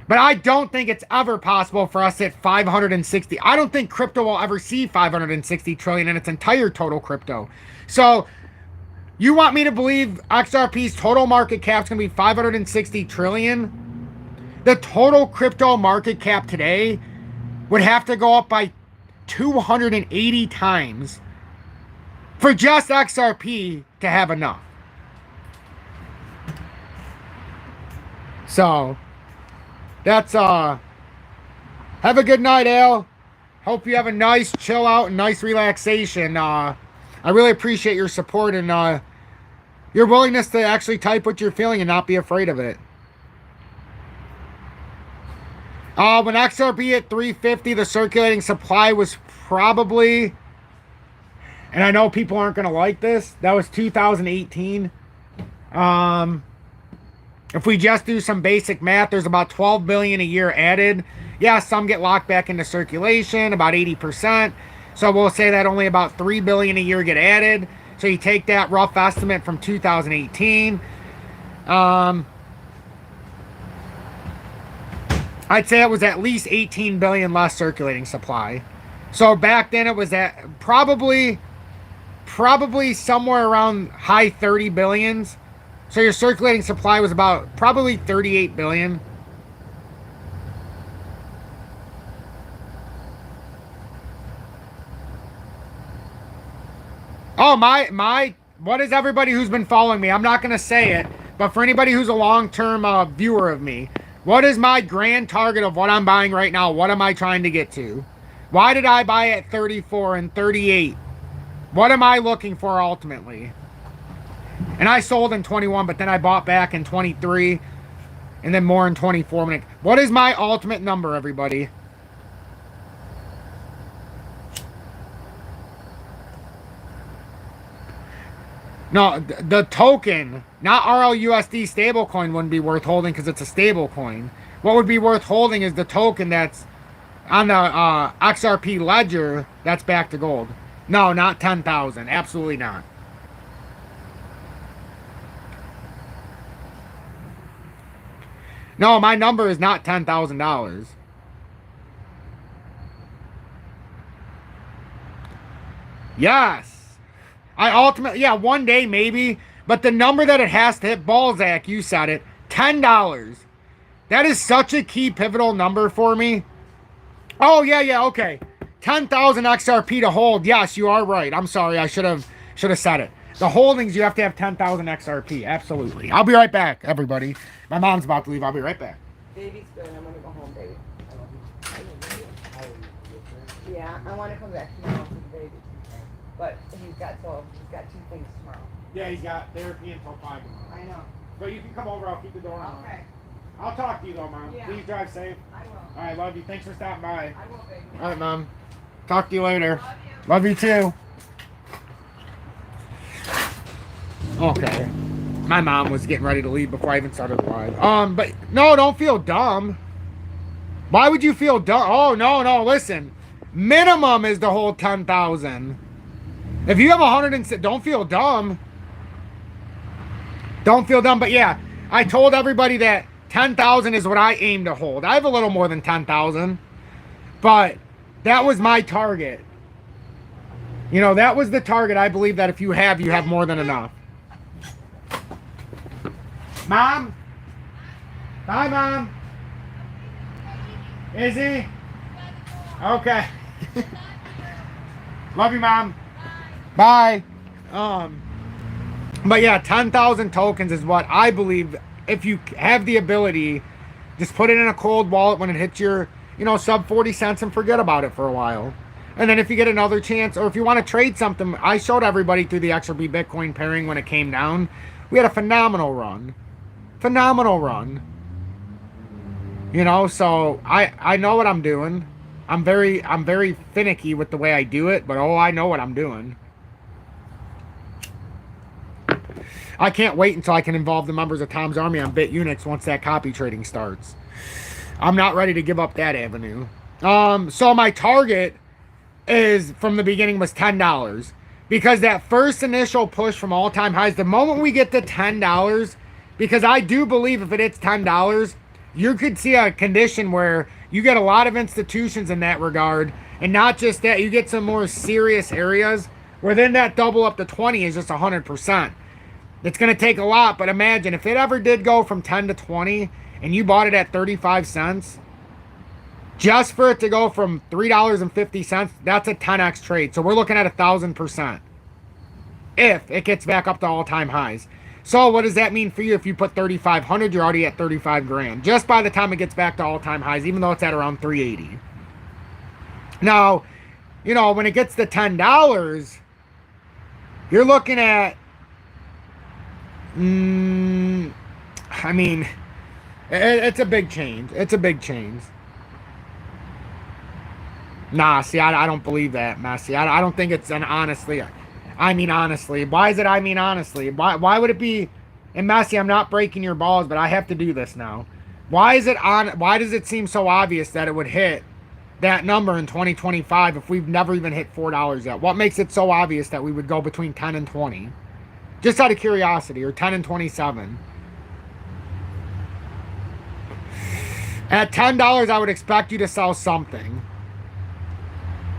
But I don't think it's ever possible for us at 560. I don't think crypto will ever see 560 trillion in its entire total crypto. So you want me to believe XRP's total market cap is going to be 560 trillion? The total crypto market cap today would have to go up by 280 times for just XRP to have enough. So that's have a good night, Al. Hope you have a nice chill out and nice relaxation. I really appreciate your support and your willingness to actually type what you're feeling and not be afraid of it. When XRP at 350, the circulating supply was probably, and I know people aren't going to like this, that was 2018. If we just do some basic math, there's about 12 billion a year added. Yeah, some get locked back into circulation, about 80%. So we'll say that only about 3 billion a year get added. So you take that rough estimate from 2018. I'd say it was at least 18 billion less circulating supply. So back then it was at probably somewhere around high 30 billions. So your circulating supply was about probably 38 billion. Oh, what is everybody who's been following me? I'm not going to say it, but for anybody who's a long-term viewer of me, what is my grand target of what I'm buying right now? What am I trying to get to? Why did I buy at 34 and 38? What am I looking for ultimately? And I sold in 21, but then I bought back in 23. And then more in 24. What is my ultimate number, everybody? No, the token, not RLUSD stablecoin, wouldn't be worth holding because it's a stablecoin. What would be worth holding is the token that's on the XRP ledger that's back to gold. No, not 10,000. Absolutely not. No, my number is not $10,000. Yes. I ultimately, yeah, one day maybe, but the number that it has to hit, Balzac, you said it, $10. That is such a key pivotal number for me. Oh, yeah, okay. 10,000 XRP to hold. Yes, you are right. I'm sorry, I should have said it. The holdings, you have to have 10,000 XRP. Absolutely. I'll be right back, everybody. My mom's about to leave. I'll be right back. Baby's good. I'm going to go home, baby. Yeah, I want to come back tomorrow for the baby. But he's got 2 things tomorrow. Yeah, he's got therapy until 5 tomorrow. I know. But you can come over. I'll keep the door on. Okay. I'll talk to you though, Mom. Yeah. Please drive safe. I will. All right, love you. Thanks for stopping by. I will, baby. All right, Mom. Talk to you later. Love you. Love you too. Okay. My mom was getting ready to leave before I even started the live. But no, don't feel dumb. Why would you feel dumb? Oh, no, listen. Minimum is to hold 10,000. If you have 106, don't feel dumb. Don't feel dumb. But yeah, I told everybody that 10,000 is what I aim to hold. I have a little more than 10,000, but that was my target. You know, that was the target. I believe that if you have more than enough. Mom? Bye, Mom. Izzy? Okay. Love you, Mom. Bye. But yeah, 10,000 tokens is what I believe. If you have the ability, just put it in a cold wallet when it hits your, sub 40 cents and forget about it for a while. And then if you get another chance, or if you want to trade something, I showed everybody through the XRP Bitcoin pairing when it came down. We had a phenomenal run. Phenomenal run. So I know what I'm doing. I'm very finicky with the way I do it, but I know what I'm doing. I can't wait until I can involve the members of Tom's Army on BITUNIX once that copy trading starts. I'm not ready to give up that avenue. So my target is, from the beginning, was $10. Because that first initial push from all-time highs, the moment we get to $10, because I do believe if it hits $10, you could see a condition where you get a lot of institutions in that regard. And not just that, you get some more serious areas where then that double up to 20 is just 100%. It's going to take a lot, but imagine if it ever did go from 10 to 20 and you bought it at 35 cents, just for it to go from $3.50, that's a 10x trade. So we're looking at 1,000% if it gets back up to all-time highs. So what does that mean for you? If you put 3,500, you're already at 35 grand just by the time it gets back to all-time highs, even though it's at around 380. Now, when it gets to $10, you're looking at, it's a big change. It's a big change. Nah, see, I don't believe that, Messi. I don't think it's an honestly. Why is it honestly? Why would it be? And Messi, I'm not breaking your balls, but I have to do this now. Why does it seem so obvious that it would hit that number in 2025 if we've never even hit $4 yet? What makes it so obvious that we would go between 10 and 20? Just out of curiosity, or 10 and 27. At $10, I would expect you to sell something.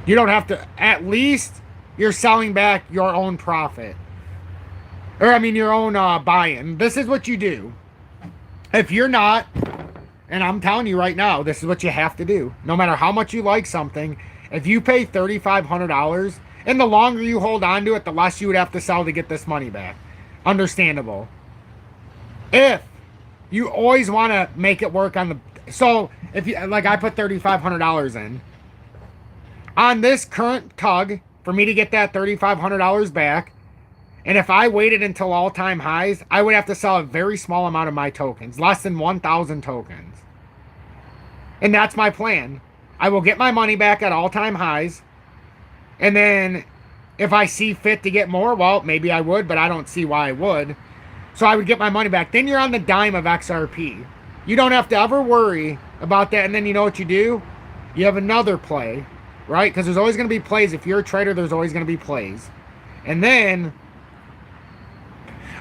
You don't have to, at least you're selling back your own profit. Or, your own buy-in. This is what you do. If you're not, and I'm telling you right now, this is what you have to do. No matter how much you like something, if you pay $3,500, and the longer you hold on to it, the less you would have to sell to get this money back. Understandable. If you always want to make it work on the... So, if you, like I put $3,500 in. On this current tug, for me to get that $3,500 back, And if I waited until all-time highs, I would have to sell a very small amount of my tokens, less than 1,000 tokens. And that's my plan. I will get my money back at all-time highs. And then if I see fit to get more, well, maybe I would, but I don't see why I would. So I would get my money back. Then you're on the dime of XRP. You don't have to ever worry about that. And then you know what you do? You have another play, right? Because there's always going to be plays. If you're a trader, there's always going to be plays. And then,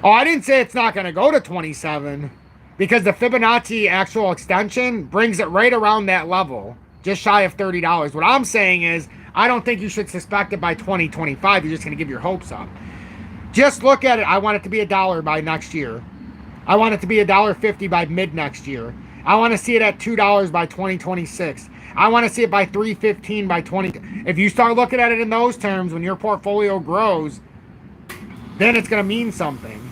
oh, I didn't say it's not going to go to 27 because the Fibonacci actual extension brings it right around that level, just shy of $30. What I'm saying is, I don't think you should suspect it by 2025. You're just going to give your hopes up. Just look at it. I want it to be $1 by next year. I want it to be $1.50 by mid next year. I want to see it at $2 by 2026. I want to see it by $3.15 by 20. If you start looking at it in those terms, when your portfolio grows, then it's going to mean something.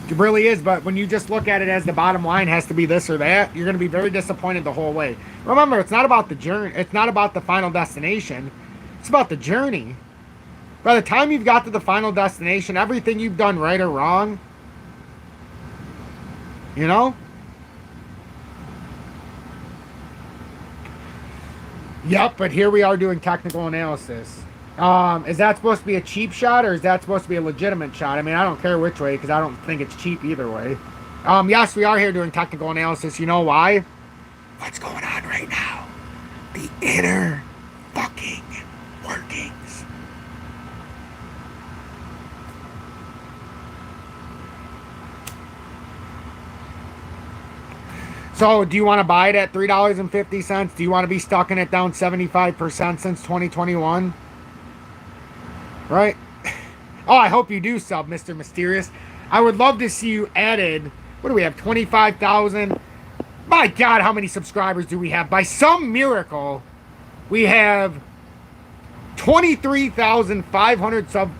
It really is. But when you just look at it as the bottom line has to be this or that, you're going to be very disappointed the whole way. Remember, it's not about the journey. It's not about the final destination. It's about the journey. By the time you've got to the final destination, everything you've done right or wrong, you know? Yep, but here we are doing technical analysis. Is that supposed to be a cheap shot or is that supposed to be a legitimate shot? I mean, I don't care which way because I don't think it's cheap either way. Yes, we are here doing technical analysis. You know why? What's going on right now? The inner fucking workings. So, do you want to buy it at $3.50? Do you want to be stuck in it down 75% since 2021? Right? Oh, I hope you do sub, Mr. Mysterious. I would love to see you added. What do we have? 25,000? My God, how many subscribers do we have? By some miracle, we have 23,500 sub.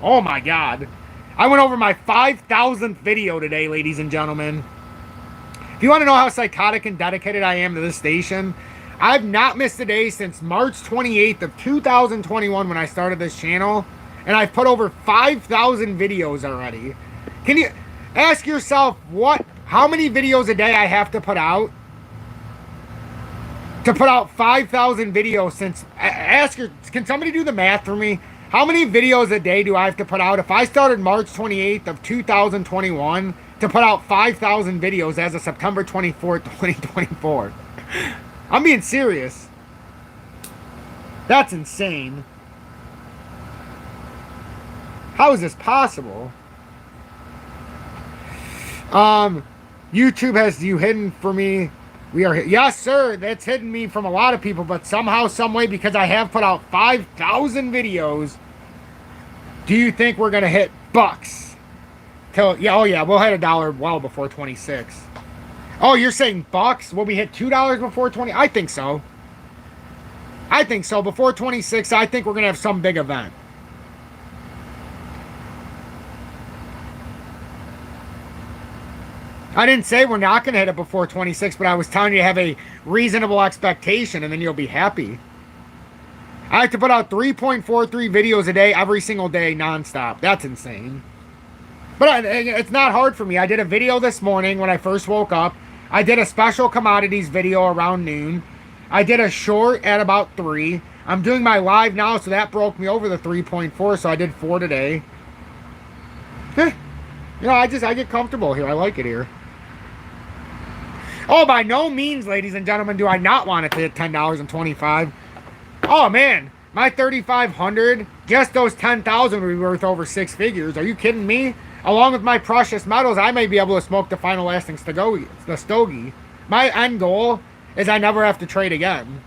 Oh my God. I went over my 5,000th video today, ladies and gentlemen. If you want to know how psychotic and dedicated I am to this station, I've not missed a day since March 28th of 2021 when I started this channel, and I've put over 5,000 videos already. Can you ask yourself how many videos a day I have to put out to put out 5,000 videos since, can somebody do the math for me? How many videos a day do I have to put out? If I started March 28th of 2021 to put out 5,000 videos as of September 24th, 2024. I'm being serious. That's insane. How is this possible? YouTube has you hidden for me. We are, yes sir, that's hidden me from a lot of people, but somehow, some way, because I have put out 5,000 videos, do you think we're gonna hit bucks? Yeah, oh yeah, we'll hit $1 well before 26. Oh, you're saying bucks? Will we hit $2 before 20? I think so. I think so. Before 26, I think we're going to have some big event. I didn't say we're not going to hit it before 26, but I was telling you to have a reasonable expectation, and then you'll be happy. I have to put out 3.43 videos a day, every single day, nonstop. That's insane. But it's not hard for me. I did a video this morning when I first woke up. I did a special commodities video around noon. I did a short at about 3. I'm doing my live now, so that broke me over the 3.4, so I did 4 today. You know, I get comfortable here. I like it here. Oh, by no means, ladies and gentlemen, do I not want it to hit $10.25. Oh, man. My 3,500, just those 10,000 would be worth over 6 figures. Are you kidding me? Along with my precious metals, I may be able to smoke the final lasting stogie. My end goal is I never have to trade again.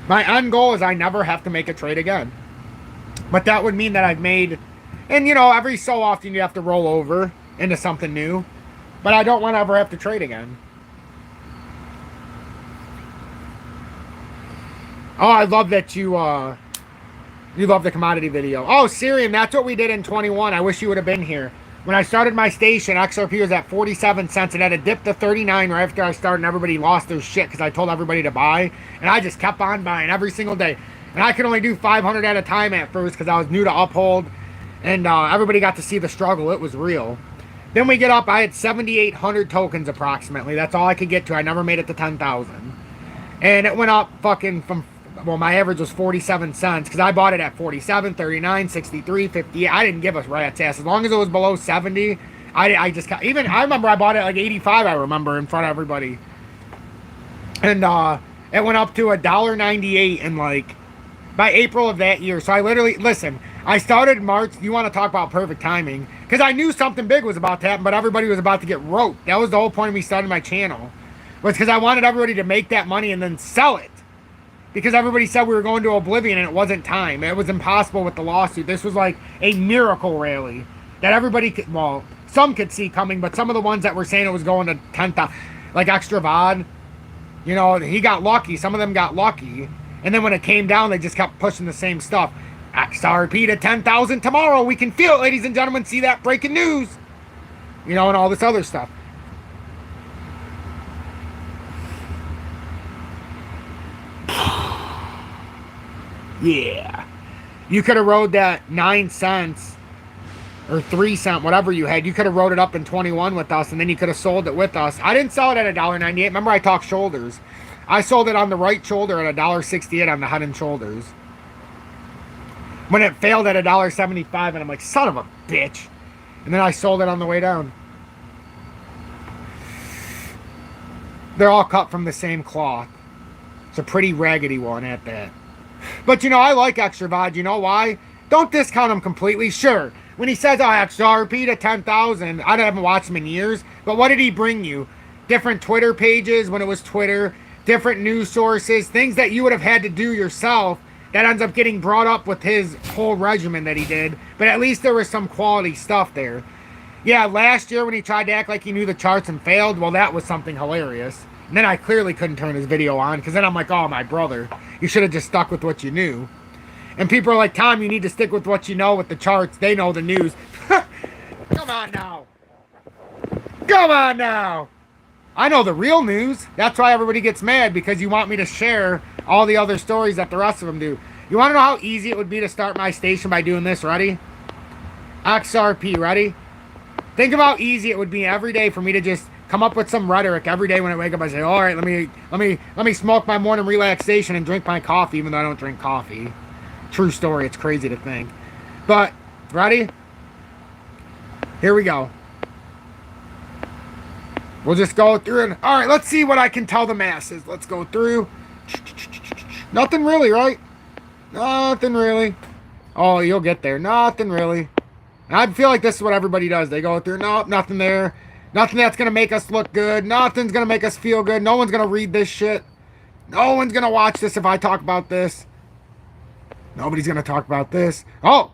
My end goal is I never have to make a trade again. But that would mean that I've made, and you know, every so often you have to roll over into something new. But I don't want to ever have to trade again. Oh, I love that you love the commodity video. Oh, Syrian, that's what we did in 21. I wish you would have been here. When I started my station, XRP was at 47 cents. It had a dip to 39 right after I started, and everybody lost their shit because I told everybody to buy. And I just kept on buying every single day. And I could only do 500 at a time at first because I was new to Uphold. And everybody got to see the struggle. It was real. Then we get up. I had 7,800 tokens approximately. That's all I could get to. I never made it to 10,000. And it went up fucking from... Well, my average was 47 cents because I bought it at 47, 39, 63, 58. I didn't give a rat's ass. As long as it was below 70, I just... Even, I remember I bought it at like 85, I remember, in front of everybody. And it went up to $1.98 in like... By April of that year. So I literally... Listen, I started March... You want to talk about perfect timing? Because I knew something big was about to happen, but everybody was about to get roped. That was the whole point of me starting my channel. Was because I wanted everybody to make that money and then sell it. Because everybody said we were going to oblivion and it wasn't time. It was impossible with the lawsuit. This was like a miracle rally that everybody could, well, some could see coming, but some of the ones that were saying it was going to 10,000, like XRP, you know, he got lucky. Some of them got lucky. And then when it came down, they just kept pushing the same stuff. XRP to 10,000 tomorrow. We can feel it, ladies and gentlemen. See that breaking news. You know, and all this other stuff. Yeah. You could have rode that 9 cents or 3 cent, whatever you had. You could have rode it up in 21 with us, and then you could have sold it with us. I didn't sell it at $1.98. Remember, I talked shoulders. I sold it on the right shoulder at $1.68 on the head and shoulders. When it failed at $1.75, and I'm like, son of a bitch. And then I sold it on the way down. They're all cut from the same cloth. It's a pretty raggedy one at that. But, you know, I like XRP. You know why? Don't discount him completely. Sure, when he says, oh, XRP to 10,000, I haven't watched him in years. But what did he bring you? Different Twitter pages when it was Twitter. Different news sources. Things that you would have had to do yourself. That ends up getting brought up with his whole regimen that he did. But at least there was some quality stuff there. Yeah, last year when he tried to act like he knew the charts and failed, well, that was something hilarious. And then I clearly couldn't turn his video on, because then I'm like, oh, my brother, you should have just stuck with what you knew. And people are like, Tom, you need to stick with what you know with the charts. They know the news. Come on now. Come on now. I know the real news. That's why everybody gets mad, because you want me to share all the other stories that the rest of them do. You want to know how easy it would be to start my station by doing this? Ready? XRP, ready? Think of how easy it would be every day for me to just come up with some rhetoric every day when I wake up. I say, all right, let me smoke my morning relaxation and drink my coffee, even though I don't drink coffee. True story. It's crazy to think. But, ready? Here we go. We'll just go through and, all right, let's see what I can tell the masses. Let's go through. Nothing really, right? Nothing really. Oh, you'll get there. Nothing really. I feel like this is what everybody does. They go through, nope, nothing there. Nothing that's going to make us look good. Nothing's going to make us feel good. No one's going to read this shit. No one's going to watch this if I talk about this. Nobody's going to talk about this. Oh,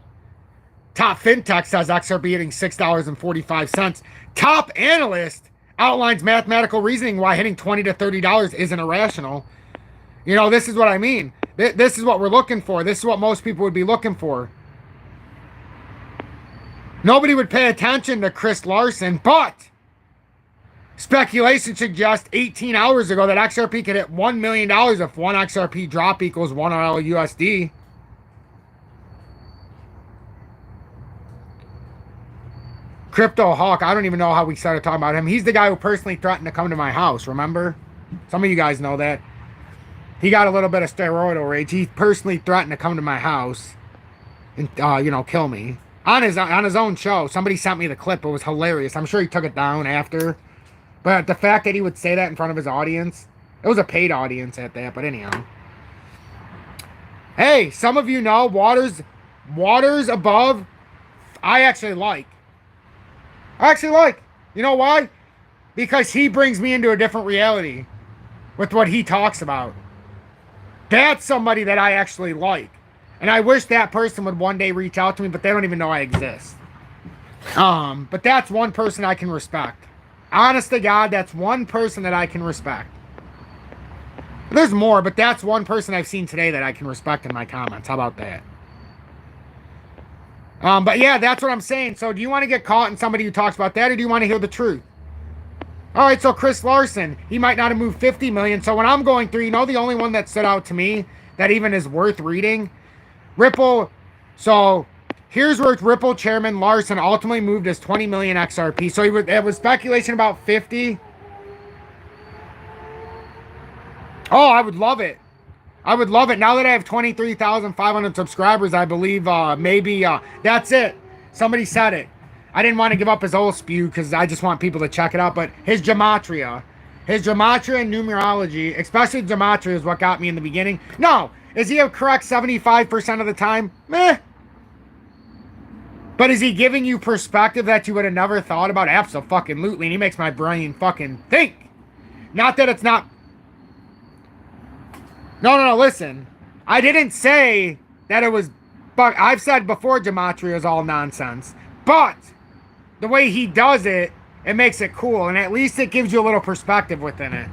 Top FinTech says XRP hitting $6.45. Top Analyst outlines mathematical reasoning why hitting $20 to $30 isn't irrational. You know, this is what I mean. This is what we're looking for. This is what most people would be looking for. Nobody would pay attention to Chris Larson, but speculation suggests 18 hours ago that XRP could hit $1 million if one XRP drop equals 1 LUSD. Crypto Hawk, I don't even know how we started talking about him. He's the guy who personally threatened to come to my house, remember? Some of you guys know that. He got a little bit of steroidal rage. He personally threatened to come to my house and, you know, kill me. On his own show. Somebody sent me the clip. It was hilarious. I'm sure he took it down after. But the fact that he would say that in front of his audience, it was a paid audience at that, but anyhow. Hey, some of you know waters above, I actually like. You know why? Because he brings me into a different reality with what he talks about. That's somebody that I actually like. And I wish that person would one day reach out to me, but they don't even know I exist. But that's one person I can respect. Honest to God, that's one person that I can respect. There's more, but that's one person I've seen today that I can respect in my comments. How about that? But yeah, that's what I'm saying. So do you want to get caught in somebody who talks about that, or do you want to hear the truth? All right, so Chris Larson, he might not have moved 50 million. So when I'm going through, you know, the only one that stood out to me that even is worth reading. Ripple, so here's where Ripple chairman Larson ultimately moved his 20 million XRP. So it was speculation about 50. Oh, I would love it. I would love it. Now that I have 23,500 subscribers, I believe maybe that's it. Somebody said it. I didn't want to give up his old spew because I just want people to check it out. But his gematria and numerology, especially gematria, is what got me in the beginning. No, is he correct 75% of the time? Meh. But is he giving you perspective that you would have never thought about? Absolutely. And he makes my brain fucking think. Not that it's not. No, listen. I didn't say that it was. But I've said before gematria is all nonsense. But the way he does it, it makes it cool. And at least it gives you a little perspective within it.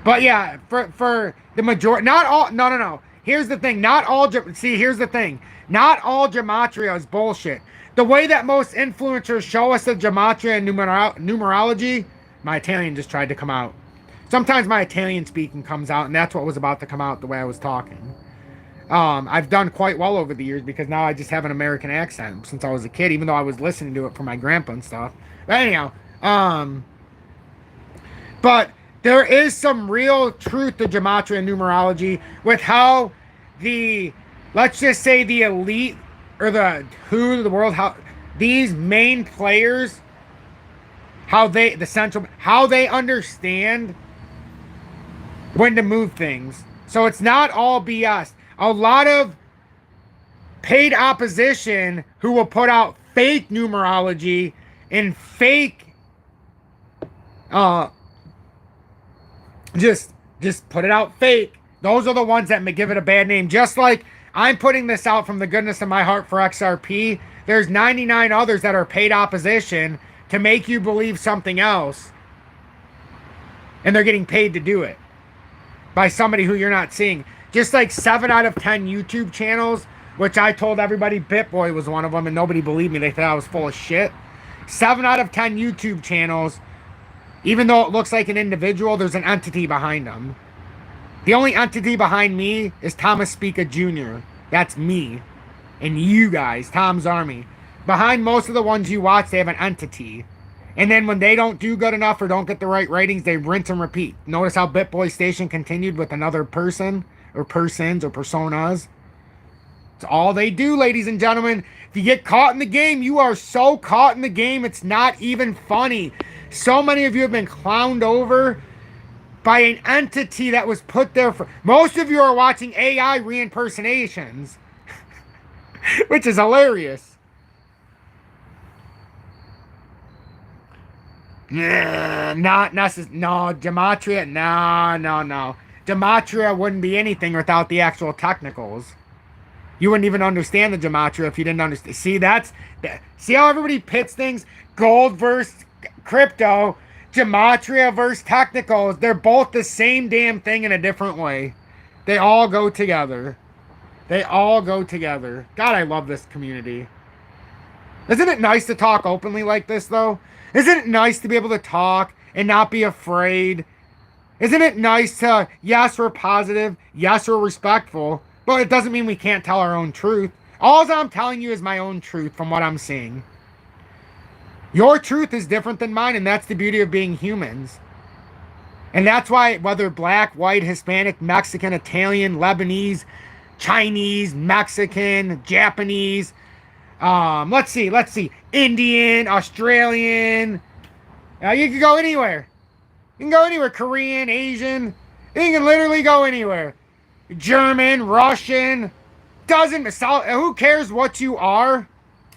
But yeah, for the majority. Not all. No. Here's the thing. Not all. See, here's the thing. Not all gematria is bullshit. The way that most influencers show us the gematria and numerology. My Italian just tried to come out. Sometimes my Italian speaking comes out, and that's what was about to come out the way I was talking. I've done quite well over the years because now I just have an American accent since I was a kid, even though I was listening to it from my grandpa and stuff. But anyhow, but there is some real truth to gematria and numerology with how let's just say the elite or the world, how these main players, how they understand when to move things. So it's not all BS. A lot of paid opposition who will put out fake numerology and fake just put it out fake. Those are the ones that may give it a bad name. Just like I'm putting this out from the goodness of my heart for XRP. There's 99 others that are paid opposition to make you believe something else. And they're getting paid to do it by somebody who you're not seeing. Just like 7 out of 10 YouTube channels, which I told everybody BitBoy was one of them, and nobody believed me. They thought I was full of shit. 7 out of 10 YouTube channels, even though it looks like an individual, there's an entity behind them. The only entity behind me is Thomas Spica Jr. That's me. And you guys, Tom's Army. Behind most of the ones you watch, they have an entity. And then when they don't do good enough or don't get the right ratings, they rinse and repeat. Notice how BitBoy Station continued with another person or persons or personas. It's all they do, ladies and gentlemen. If you get caught in the game, you are so caught in the game, it's not even funny. So many of you have been clowned over by an entity that was put there for... Most of you are watching AI re-impersonations, which is hilarious. Yeah, not necessarily. No, gematria. No. Gematria wouldn't be anything without the actual technicals. You wouldn't even understand the gematria if you didn't understand. See how everybody pits things? Gold versus crypto, gematria versus technicals. They're both the same damn thing in a different way. They all go together. God, I love this community. Isn't it nice to talk openly like this, though? Isn't it nice to be able to talk and not be afraid? Isn't it nice to, yes, we're positive, yes, we're respectful, but it doesn't mean we can't tell our own truth. All I'm telling you is my own truth from what I'm seeing. Your truth is different than mine, and that's the beauty of being humans. And that's why, whether black, white, Hispanic, Mexican, Italian, Lebanese, Chinese, Mexican, Japanese, let's see, Indian, Australian, you can go anywhere. You can go anywhere. Korean, Asian, you can literally go anywhere. German, Russian, who cares what you are?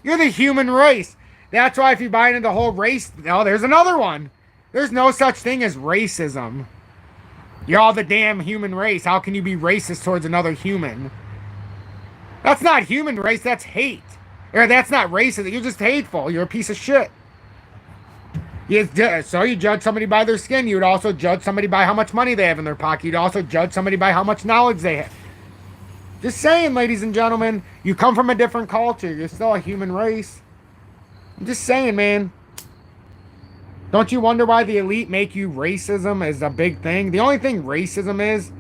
You're the human race. That's why if you buy into the whole race, there's another one. There's no such thing as racism. You're all the damn human race. How can you be racist towards another human? That's not human race, that's hate. Or that's not racist, you're just hateful. You're a piece of shit. So you judge somebody by their skin. You would also judge somebody by how much money they have in their pocket. You'd also judge somebody by how much knowledge they have. Just saying, ladies and gentlemen, you come from a different culture. You're still a human race. I'm just saying, man. Don't you wonder why the elite make you racism is a big thing? The only thing racism is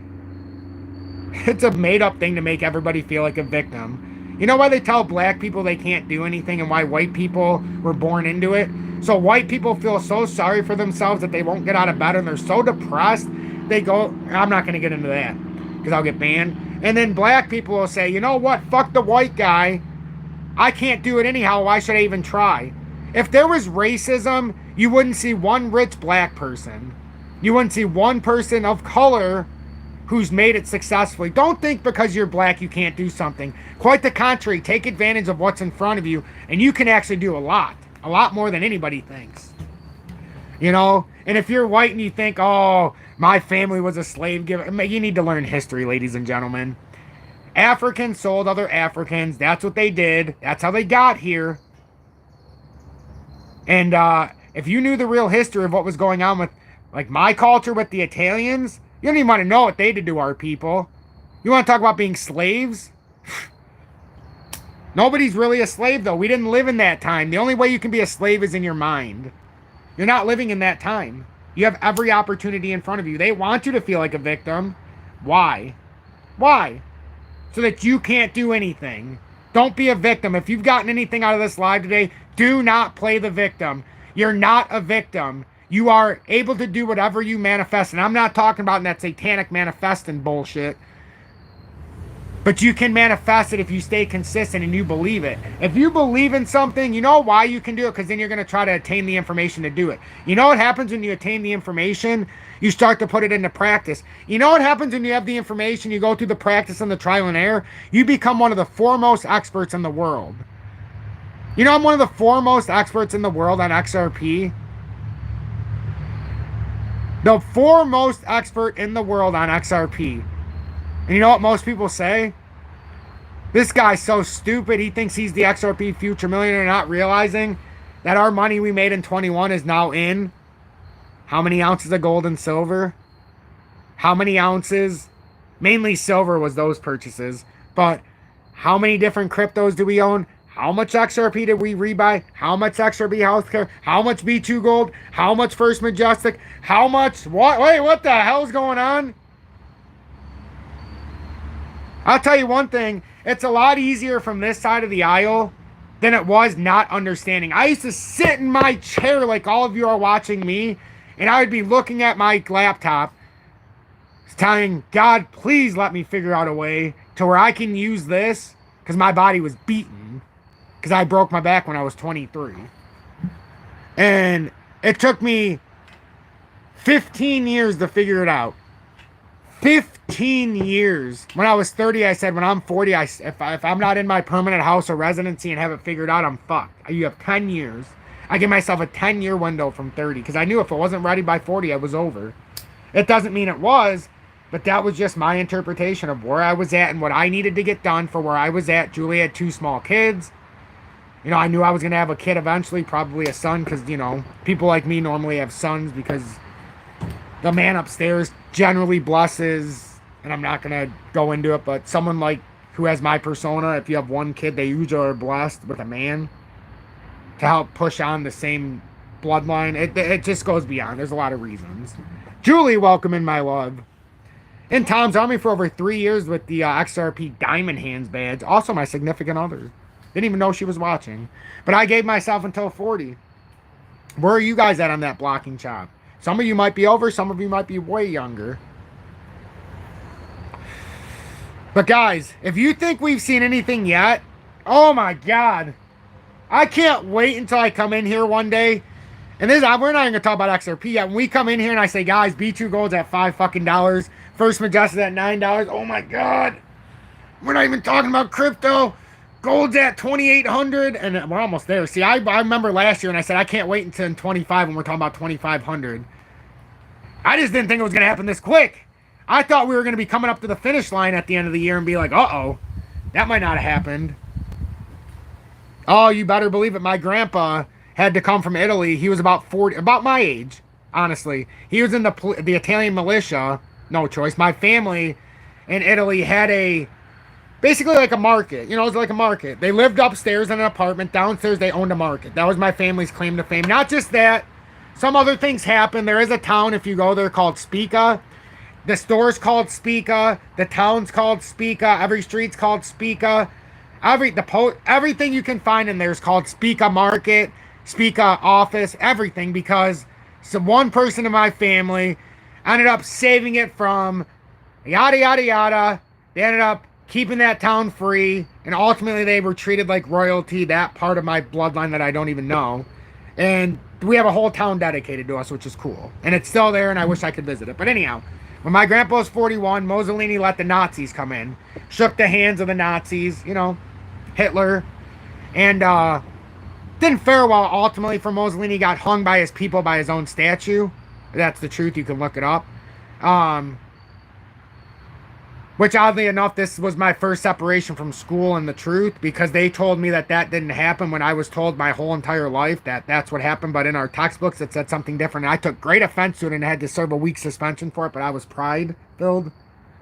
It's a made-up thing to make everybody feel like a victim. You know why they tell black people they can't do anything and why white people were born into it? So white people feel so sorry for themselves that they won't get out of bed and they're so depressed, they go, I'm not going to get into that because I'll get banned. And then black people will say, you know what, fuck the white guy. I can't do it anyhow. Why should I even try? If there was racism, you wouldn't see one rich black person. You wouldn't see one person of color who's made it successfully. Don't think because you're black you can't do something. Quite the contrary, take advantage of what's in front of you, and you can actually do a lot more than anybody thinks. You know, and if you're white and you think, oh, my family was a slave giver, you need to learn history, ladies and gentlemen. Africans sold other Africans. That's what they did. That's how they got here. And if you knew the real history of what was going on with, like, my culture with the Italians, you don't even want to know what they did to our people. You want to talk about being slaves? Nobody's really a slave, though. We didn't live in that time. The only way you can be a slave is in your mind. You're not living in that time. You have every opportunity in front of you. They want you to feel like a victim. Why? Why? So that you can't do anything. Don't be a victim. If you've gotten anything out of this live today, do not play the victim. You're not a victim. You are able to do whatever you manifest. And I'm not talking about that satanic manifesting bullshit. But you can manifest it if you stay consistent and you believe it. If you believe in something, you know why you can do it, because then you're going to try to attain the information to do it. You know what happens when you attain the information? You start to put it into practice. You know what happens when you have the information, you go through the practice and the trial and error? You become one of the foremost experts in the world. You know, I'm one of the foremost experts in the world on XRP. The foremost expert in the world on XRP. And you know what most people say? This guy's so stupid. He thinks he's the XRP future millionaire, not realizing that our money we made in 21 is now in how many ounces of gold and silver? How many ounces? Mainly silver was those purchases. But how many different cryptos do we own? How much XRP did we rebuy? How much XRP healthcare? How much B2 gold? How much First Majestic? How much? What? Wait, what the hell's going on? I'll tell you one thing. It's a lot easier from this side of the aisle than it was not understanding. I used to sit in my chair like all of you are watching me, and I would be looking at my laptop, telling God, please let me figure out a way to where I can use this, because my body was beaten, because I broke my back when I was 23. And it took me 15 years to figure it out. 15 years. When I was 30, I said, when I'm 40, if I'm not in my permanent house or residency and have it figured out, I'm fucked. You have 10 years. I give myself a 10-year window from 30, because I knew if it wasn't ready by 40, I was over. It doesn't mean it was, but that was just my interpretation of where I was at and what I needed to get done for where I was at. Julie had 2 small kids. You know, I knew I was going to have a kid eventually, probably a son, because, you know, people like me normally have sons because the man upstairs generally blesses, and I'm not going to go into it, but someone like who has my persona, if you have one kid, they usually are blessed with a man to help push on the same bloodline. It just goes beyond. There's a lot of reasons. Julie, welcome in, my love. In Tom's Army for over 3 years with the XRP Diamond Hands badge. Also my significant other. Didn't even know she was watching. But I gave myself until 40. Where are you guys at on that blocking chop? Some of you might be over, some of you might be way younger. But guys, if you think we've seen anything yet, oh my God. I can't wait until I come in here one day. And this, we're not even gonna talk about XRP yet. When we come in here and I say, guys, B2 Gold's at $5 First Majestic at $9. Oh my God. We're not even talking about crypto. Gold's at 2,800, and we're almost there. See, I remember last year, and I said I can't wait until 25 when we're talking about 2,500. I just didn't think it was going to happen this quick. I thought we were going to be coming up to the finish line at the end of the year and be like, uh-oh, that might not have happened. Oh, you better believe it. My grandpa had to come from Italy. He was about 40, about my age, honestly. He was in the Italian militia. No choice. My family in Italy had basically like a market. You know, it was like a market. They lived upstairs in an apartment. Downstairs, they owned a market. That was my family's claim to fame. Not just that. Some other things happened. There is a town, if you go there, called Spica. The store's called Spica. The town's called Spica. Every street's called Spica. Everything you can find in there is called Spica Market, Spica Office, everything, because one person in my family ended up saving it from yada yada yada. They ended up keeping that town free, and ultimately they were treated like royalty, that part of my bloodline that I don't even know. And we have a whole town dedicated to us, which is cool. And it's still there, and I wish I could visit it. But anyhow, when my grandpa was 41, Mussolini let the Nazis come in. Shook the hands of the Nazis, you know, Hitler. And didn't fare well, ultimately, for Mussolini. Got hung by his people by his own statue. That's the truth. You can look it up. Which, oddly enough, this was my first separation from school and the truth, because they told me that that didn't happen when I was told my whole entire life that that's what happened. But in our textbooks, it said something different. And I took great offense to it and had to serve a week suspension for it. But I was pride-filled.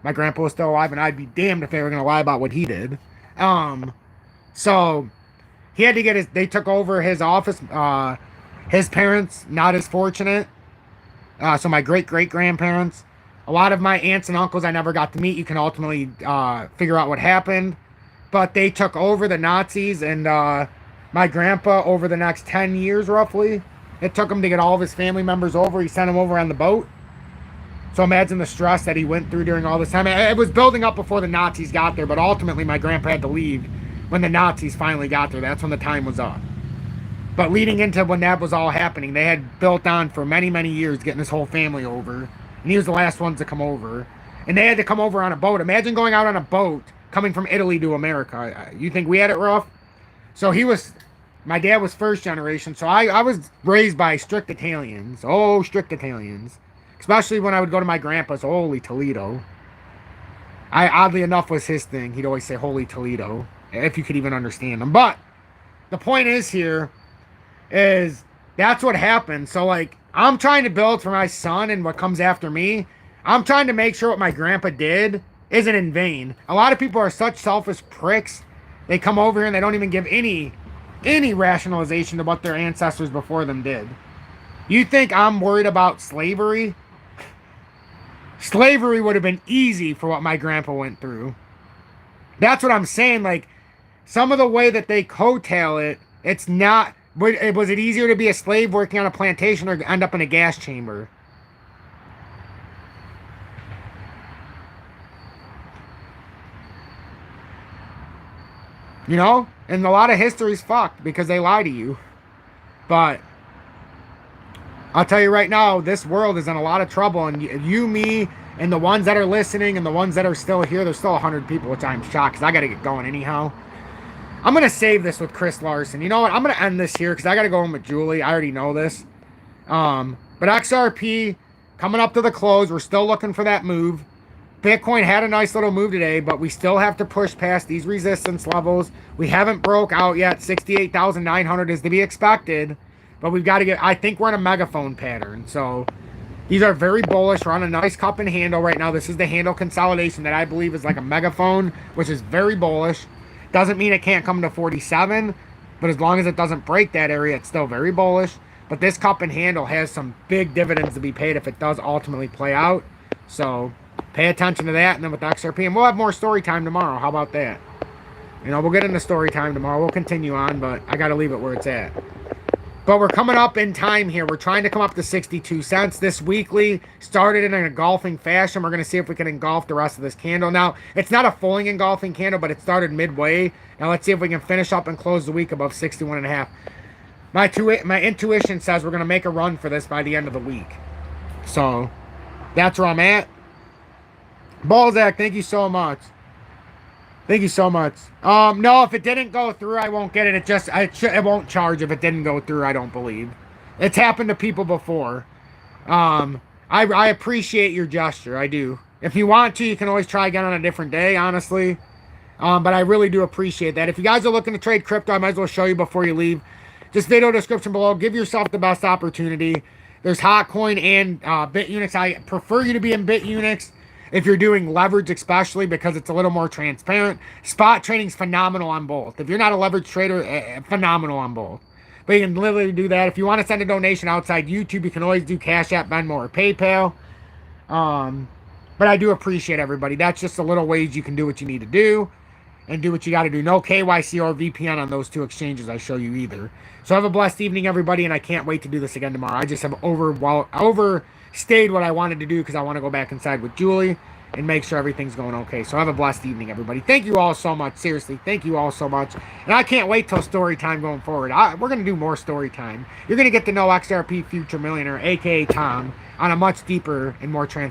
My grandpa was still alive, and I'd be damned if they were going to lie about what he did. So he had to get they took over his office. His parents, not as fortunate. So my great-great-grandparents. A lot of my aunts and uncles I never got to meet. You can ultimately figure out what happened. But they took over the Nazis, and my grandpa, over the next 10 years roughly, it took him to get all of his family members over. He sent them over on the boat. So imagine the stress that he went through during all this time. It was building up before the Nazis got there, but ultimately my grandpa had to leave when the Nazis finally got there. That's when the time was up. But leading into when that was all happening, they had built on for many, many years getting his whole family over. And he was the last ones to come over. And they had to come over on a boat. Imagine going out on a boat coming from Italy to America. You think we had it rough? So my dad was first generation. So I was raised by strict Italians. Oh, strict Italians. Especially when I would go to my grandpa's, Holy Toledo. Oddly enough, was his thing. He'd always say, Holy Toledo. If you could even understand him. But the point is that's what happened. So, like, I'm trying to build for my son and what comes after me. I'm trying to make sure what my grandpa did isn't in vain. A lot of people are such selfish pricks. They come over here and they don't even give any rationalization to what their ancestors before them did. You think I'm worried about slavery? Slavery would have been easy for what my grandpa went through. That's what I'm saying. Like, some of the way that they coattail it, it's not... Was it easier to be a slave working on a plantation or end up in a gas chamber? You know? And a lot of history's fucked because they lie to you. But I'll tell you right now, this world is in a lot of trouble. And you, me, and the ones that are listening and the ones that are still here, there's still 100 people, which I'm shocked because I got to get going anyhow. I'm going to save this with Chris Larson. You know what? I'm going to end this here because I got to go home with Julie. I already know this. But XRP, coming up to the close. We're still looking for that move. Bitcoin had a nice little move today, but we still have to push past these resistance levels. We haven't broke out yet. 68,900 is to be expected. But we've got to get... I think we're in a megaphone pattern. So these are very bullish. We're on a nice cup and handle right now. This is the handle consolidation that I believe is like a megaphone, which is very bullish. Doesn't mean it can't come to 47, but as long as it doesn't break that area, it's still very bullish. But this cup and handle has some big dividends to be paid if it does ultimately play out. So pay attention to that. And then with XRP, and we'll have more story time tomorrow. How about that? You know, we'll get into story time tomorrow. We'll continue on, but I got to leave it where it's at. But we're coming up in time here. We're trying to come up to 62 cents. This weekly started in an engulfing fashion. We're going to see if we can engulf the rest of this candle. Now, it's not a fully engulfing candle, but it started midway. Now, let's see if we can finish up and close the week above 61.5. My intuition says we're going to make a run for this by the end of the week. So, that's where I'm at. Balzac, thank you so much. Thank you so much. No, if it didn't go through, I won't get it. It won't charge if it didn't go through, I don't believe. It's happened to people before. I appreciate your gesture, I do. If you want to, you can always try again on a different day, honestly. But I really do appreciate that. If you guys are looking to trade crypto, I might as well show you before you leave. Just video description below. Give yourself the best opportunity. There's HOTCOIN and BITUNIX. I prefer you to be in BITUNIX. If you're doing leverage, especially because it's a little more transparent. Spot trading's phenomenal on both. If you're not a leverage trader, phenomenal on both. But you can literally do that. If you want to send a donation outside YouTube, you can always do Cash App, Venmo, or PayPal. But But I do appreciate everybody. That's just the little ways you can do what you need to do and do what you got to do. No KYC or VPN on those 2 exchanges I show you either. So have a blessed evening, everybody, and I can't wait to do this again tomorrow. I just have overstayed what I wanted to do because I want to go back inside with Julie and make sure everything's going okay. So have a blessed evening, everybody. Thank you all so much. Seriously, thank you all so much. And I can't wait till story time going forward. We're going to do more story time. You're going to get to know XRP Future Millionaire, a.k.a. Tom, on a much deeper and more transparent